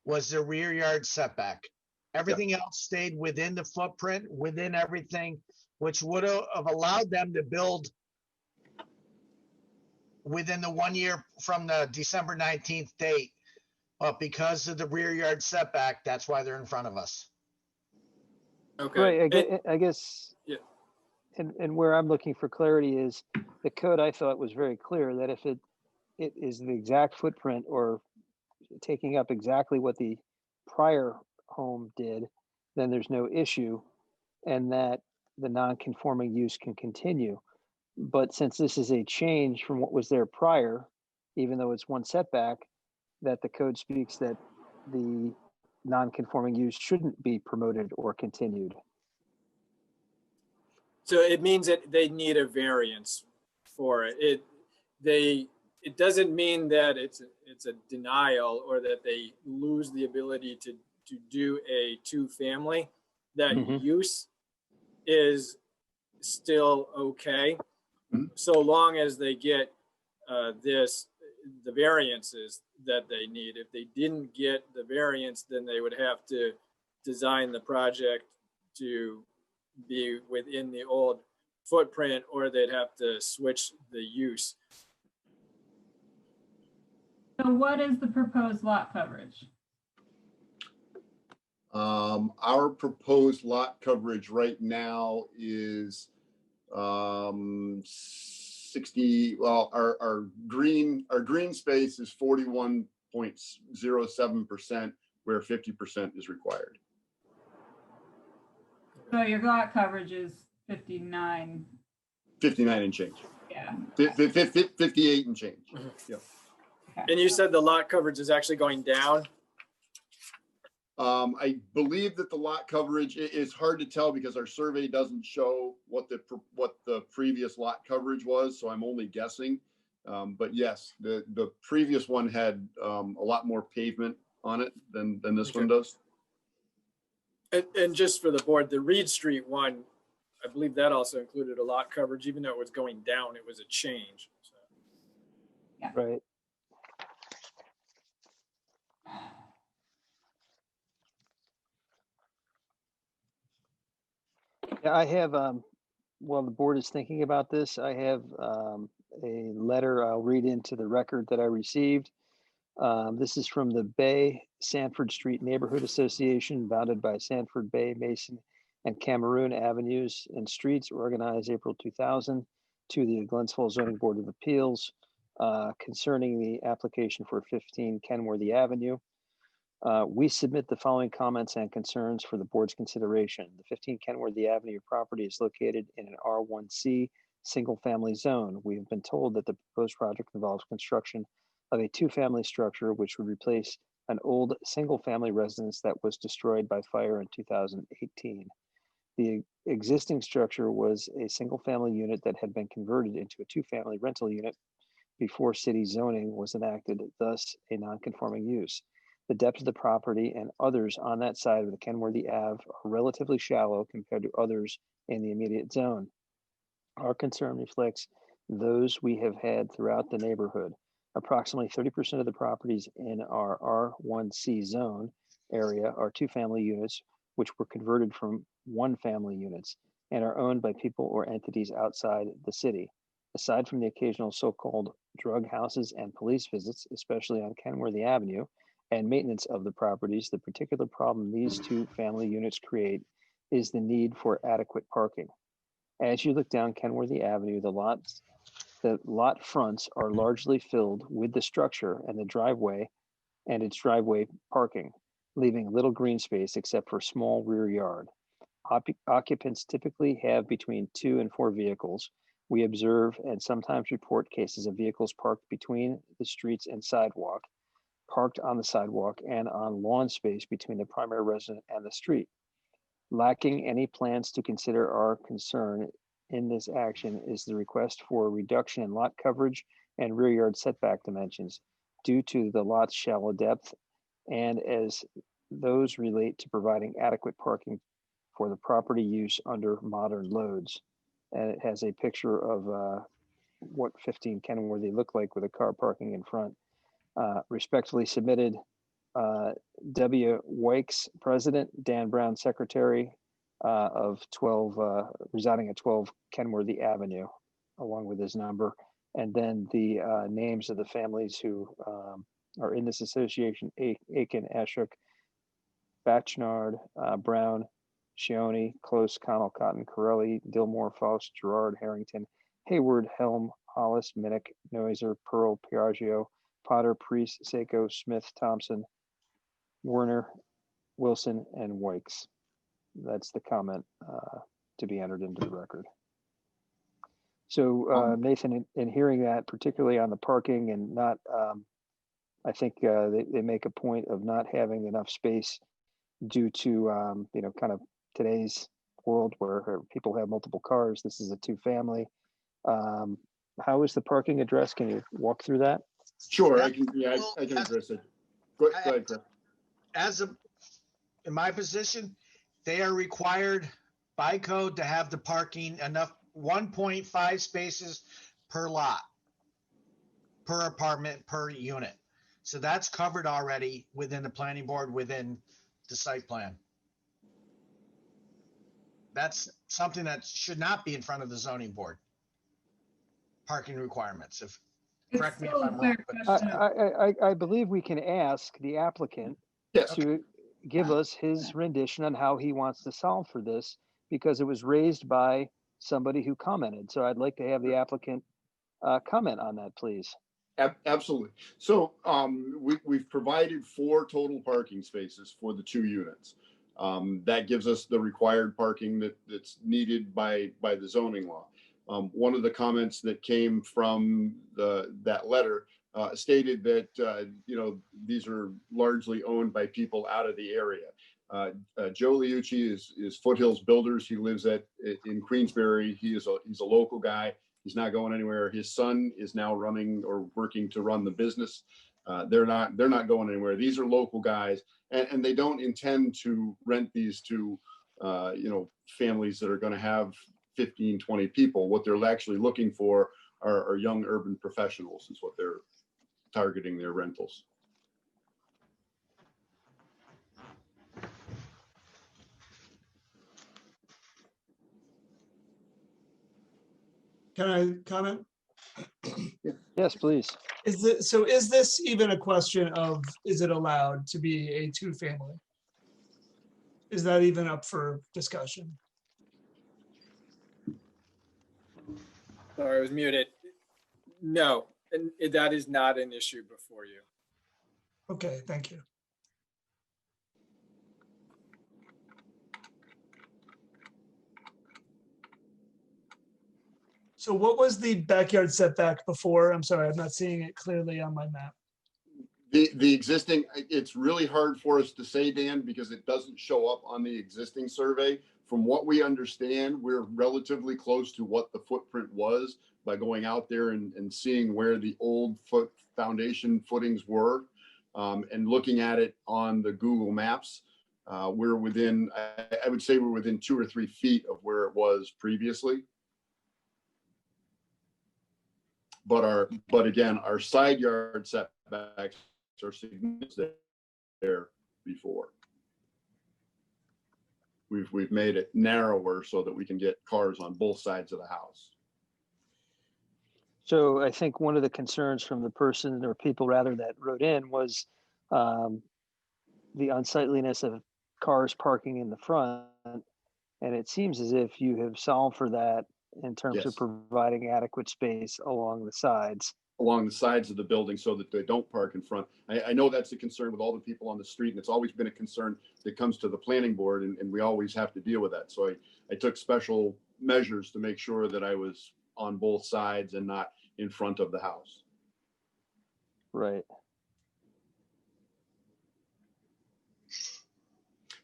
was the rear yard setback. Everything else stayed within the footprint, within everything, which would have allowed them to build within the 1 year from the December 19th date. But because of the rear yard setback, that's why they're in front of us. Okay. Right, I guess, yeah. And where I'm looking for clarity is the code I thought was very clear that if it is the exact footprint or taking up exactly what the prior home did, then there's no issue and that the non-conforming use can continue. But since this is a change from what was there prior, even though it's one setback, that the code speaks that the non-conforming use shouldn't be promoted or continued. So it means that they need a variance for it. It doesn't mean that it's a denial or that they lose the ability to do a two-family. That use is still okay, so long as they get the variances that they need. If they didn't get the variance, then they would have to design the project to be within the old footprint, or they'd have to switch the use. So what is the proposed lot coverage? Our proposed lot coverage right now is 60, well, our green space is 41.07%, where 50% is required. So your lot coverage is 59. 59 and change. Yeah. 58 and change. Yep. And you said the lot coverage is actually going down? I believe that the lot coverage is hard to tell because our survey doesn't show what the previous lot coverage was, so I'm only guessing. But yes, the previous one had a lot more pavement on it than this one does. And just for the board, the Reed Street one, I believe that also included a lot coverage, even though it was going down, it was a change. So. Yeah. Right. Yeah, I have, while the board is thinking about this, I have a letter I'll read into the record that I received. This is from the Bay Sanford Street Neighborhood Association, bounded by Sanford, Bay, Mason, and Cameroon Avenues and Streets, organized April 2000, to the Glens Falls Zoning Board of Appeals concerning the application for 15 Kenworthy Avenue. We submit the following comments and concerns for the board's consideration. The 15 Kenworthy Avenue property is located in an R1C single-family zone. We have been told that the proposed project involves construction of a two-family structure which would replace an old single-family residence that was destroyed by fire in 2018. The existing structure was a single-family unit that had been converted into a two-family rental unit before city zoning was enacted, thus a non-conforming use. The depth of the property and others on that side of the Kenworthy Ave are relatively shallow compared to others in the immediate zone. Our concern reflects those we have had throughout the neighborhood. Approximately 30% of the properties in our R1C zone area are two-family units, which were converted from one-family units and are owned by people or entities outside the city. Aside from the occasional so-called drug houses and police visits, especially on Kenworthy Avenue, and maintenance of the properties, the particular problem these two-family units create is the need for adequate parking. As you look down Kenworthy Avenue, the lot fronts are largely filled with the structure and the driveway and its driveway parking, leaving little green space except for a small rear yard. Occupants typically have between 2 and 4 vehicles. We observe and sometimes report cases of vehicles parked between the streets and sidewalk, parked on the sidewalk, and on lawn space between the primary resident and the street. Lacking any plans to consider our concern in this action is the request for a reduction in lot coverage and rear yard setback dimensions due to the lot's shallow depth and as those relate to providing adequate parking for the property use under modern loads. And it has a picture of what 15 Kenworthy looked like with a car parking in front. Respectfully submitted, W. Wykes, President, Dan Brown, Secretary of 12, residing at 12 Kenworthy Avenue, along with his number. And then the names of the families who are in this association: Aiken, Ashok, Batchnard, Brown, Shione, Close, Connell, Cotton, Corelli, Dillmore, Faust, Gerard, Harrington, Hayward, Helm, Hollis, Minnick, Noiser, Pearl, Piaggio, Potter, Priest, Seiko, Smith, Thompson, Werner, Wilson, and Wykes. That's the comment to be entered into the record. So Nathan, in hearing that, particularly on the parking and not, I think they make a point of not having enough space due to, kind of today's world where people have multiple cars. This is a two-family. How is the parking addressed? Can you walk through that? Sure, I can address it. Go ahead, Chris. In my position, they are required by code to have the parking enough 1.5 spaces per lot, per apartment, per unit. So that's covered already within the planning board, within the site plan. That's something that should not be in front of the zoning board. Parking requirements, if, It's correct me if still a I'm fair wrong, but question of- I believe we can ask the applicant Yes. to give us his rendition on how he wants to solve for this, because it was raised by somebody who commented. So I'd like to have the applicant comment on that, please. Absolutely. So we've provided 4 total parking spaces for the 2 units. That gives us the required parking that's needed by the zoning law. One of the comments that came from that letter stated that these are largely owned by people out of the area. Joe Liucci is Foothills Builders. He lives in Queensbury. He's a local guy. He's not going anywhere. His son is now running or working to run the business. They're not going anywhere. These are local guys, and they don't intend to rent these to families that are going to have 15, 20 people. What they're actually looking for are young urban professionals is what they're targeting their rentals. Can I comment? Yes, please. Is this even a question of, is it allowed to be a 2-family? Is that even up for discussion? Sorry, I was muted. No, and that is not an issue before you. Okay, thank you. So what was the backyard setback before? I'm sorry, I'm not seeing it clearly on my map. The existing, it's really hard for us to say, Dan, because it doesn't show up on the existing survey. From what we understand, we're relatively close to what the footprint was by going out there and seeing where the old foundation footings were, and looking at it on the Google Maps. We're within, I would say we're within 2 or 3 feet of where it was previously. But again, our side yard setbacks are significant there before. We've made it narrower so that we can get cars on both sides of the house. So I think one of the concerns from the person, or people rather, that wrote in was the unsightliness of cars parking in the front. And it seems as if you have solved for that in terms of Yes. providing adequate space along the sides. Along the sides of the building so that they don't park in front. I know that's a concern with all the people on the street, and it's always been a concern that comes to the planning board, and we always have to deal with that. So I took special measures to make sure that I was on both sides and not in front of the house. Right.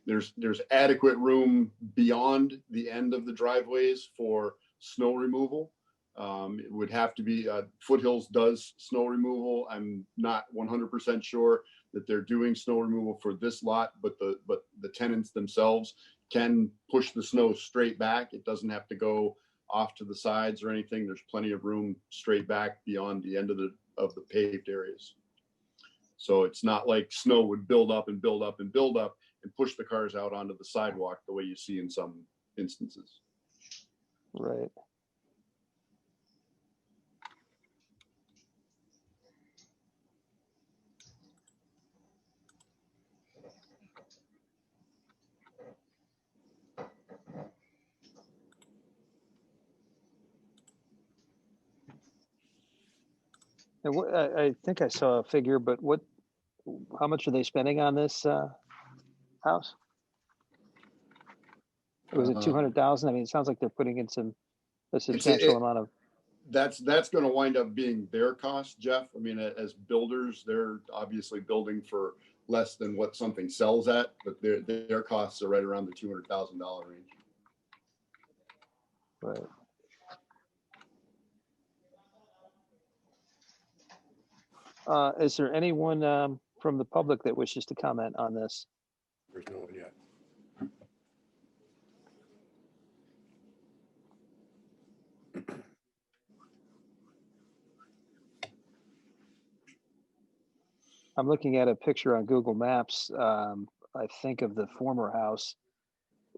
There's adequate room beyond the end of the driveways for snow removal. It would have to be, Foothills does snow removal. I'm not 100% sure that they're doing snow removal for this lot, but the tenants themselves can push the snow straight back. It doesn't have to go off to the sides or anything. There's plenty of room straight back beyond the end of the paved areas. So it's not like snow would build up and build up and build up and push the cars out onto the sidewalk the way you see in some instances. Right. And I think I saw a figure, but how much are they spending on this house? Was it 200,000? I mean, it sounds like they're putting in a substantial amount of. That's going to wind up being their cost, Jeff. I mean, as builders, they're obviously building for less than what something sells at, but their costs are right around the $200,000 range. Right. Is there anyone from the public that wishes to comment on this? There's no one yet. I'm looking at a picture on Google Maps, I think of the former house,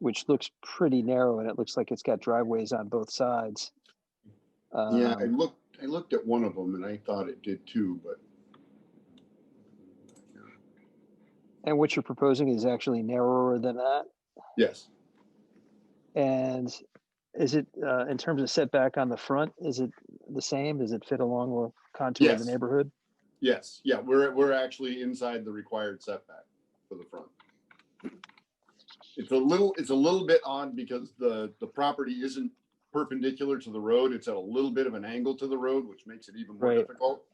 which looks pretty narrow, and it looks like it's got driveways on both sides. Yeah, I Um, looked at one of them and I thought it did too, but And what you're proposing is actually narrower than that? yes, And is it, in terms of setback on the front, is it the same? Does it fit along the contour of the yes, neighborhood? yes, yeah, we're actually inside the required setback for the front. It's a little bit odd because the property isn't perpendicular to the road. It's at a little bit of an angle to the road, which makes it even more Right. difficult,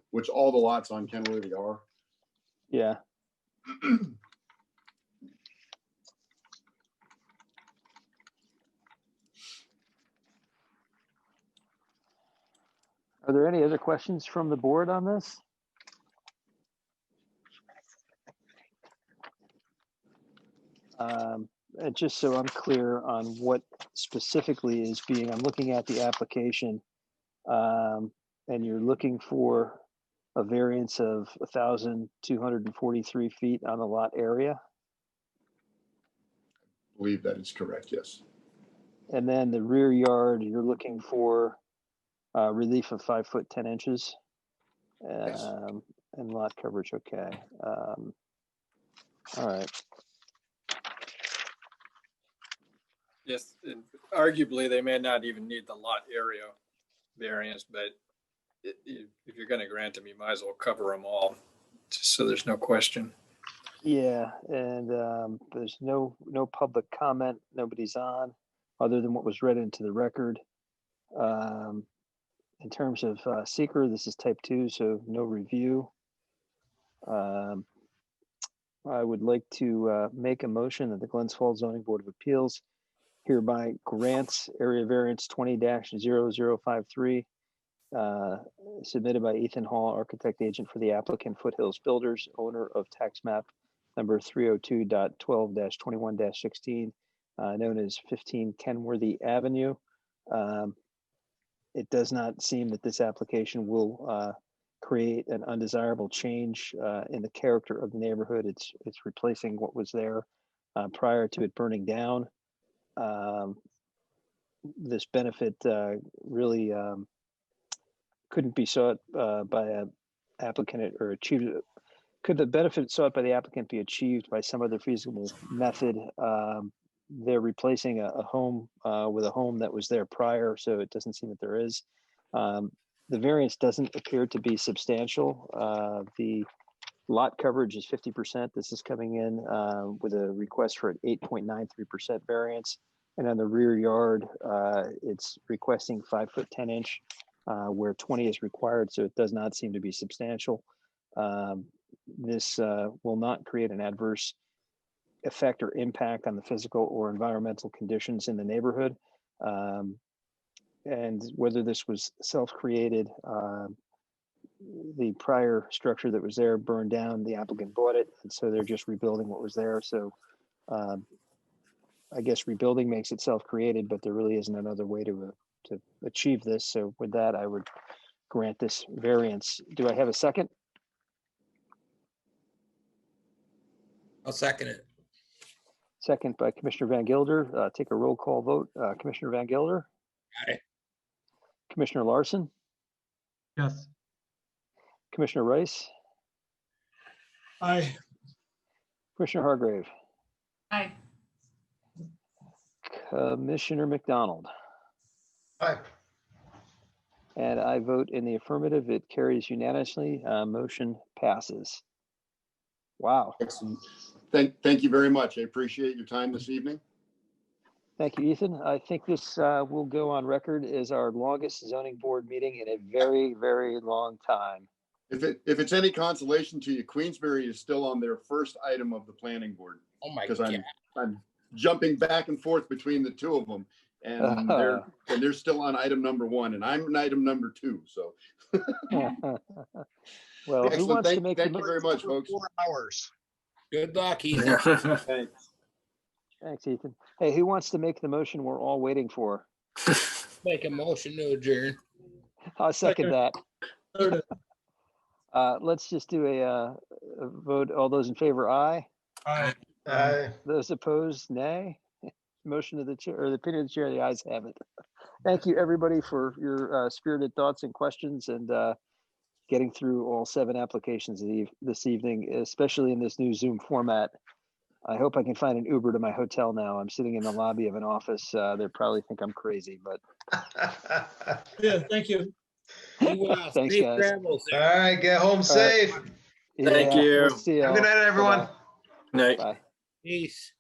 which all the lots on Kenworthy are. Yeah. Are there any other questions from the board on this? And just so I'm clear on what specifically is being, I'm looking at the application, and you're looking for a variance of 1,243 feet on the lot area. I believe that is correct, yes. And then the rear yard, you're looking for relief of 5 foot 10 inches. Yes. And lot coverage, okay. All right. Yes, and arguably, they may not even need the lot area variance, but if you're gonna grant them, you might as well cover them all, just so there's no question. Yeah, and there's no public comment. Nobody's on, other than what was read into the record. In terms of seeker, this is type 2, so no review. I would like to make a motion that the Glens Falls Zoning Board of Appeals hereby grants area variance 20-0053 submitted by Ethan Hall, architect agent for the applicant Foothills Builders, owner of tax map number 302.12-21-16, known as 15 Kenworthy Avenue. It does not seem that this application will create an undesirable change in the character of the neighborhood. It's replacing what was there prior to it burning down. This benefit really couldn't be sought by an applicant or achieved. Could the benefit sought by the applicant be achieved by some other feasible method? They're replacing a home with a home that was there prior, so it doesn't seem that there is. The variance doesn't appear to be substantial. The lot coverage is 50%. This is coming in with a request for an 8.93% variance. And on the rear yard, it's requesting 5 foot 10 inch where 20 is required. So it does not seem to be substantial. This will not create an adverse effect or impact on the physical or environmental conditions in the neighborhood. And whether this was self-created, the prior structure that was there burned down, the applicant bought it, and so they're just rebuilding what was there. So I guess rebuilding makes it self-created, but there really isn't another way to achieve this. So with that, I would grant this variance. Do I have a second? I'll second it. Second by Commissioner Van Gilder. Take a roll call vote. Commissioner Van Gilder? Aye. Commissioner Larson? Yes. Commissioner Rice? Aye. Commissioner Hargrave? Aye. Commissioner McDonald? Aye. And I vote in the affirmative. It carries unanimously. Motion passes. Wow. Excellent. Thank you very much. I appreciate your time this evening. Thank you, Ethan. I think this will go on record as our longest zoning board meeting in a very, very long time. If it's any consolation to you, Queensbury is still on their first item of the planning board. Oh my Because God. I'm jumping back and forth between the two of them, and they're still on item number 1, and I'm on item number 2. So, well, who wants to make thank you very much, folks. 4 hours. Good luck, Ethan. Thanks. Thanks, Ethan. Hey, who wants to make the motion we're all waiting for? Make a motion to adjourn. I'll second that. Let's just do a vote. All those in favor, aye. Aye. Aye. Those opposed, nay. motion of the chair, or the opinion of the chair, the ayes have it. Thank you, everybody, for your spirited thoughts and questions, and getting through all 7 applications this evening, especially in this new Zoom format. I hope I can find an Uber to my hotel now. I'm sitting in the lobby of an office. They probably think I'm crazy, but Yeah, thank you. Meanwhile, Thanks, safe guys. travels. All right, get home safe. Thank yeah, you. we'll see Have a y'all. good night, everyone. Bye-bye. Night. Bye. Peace.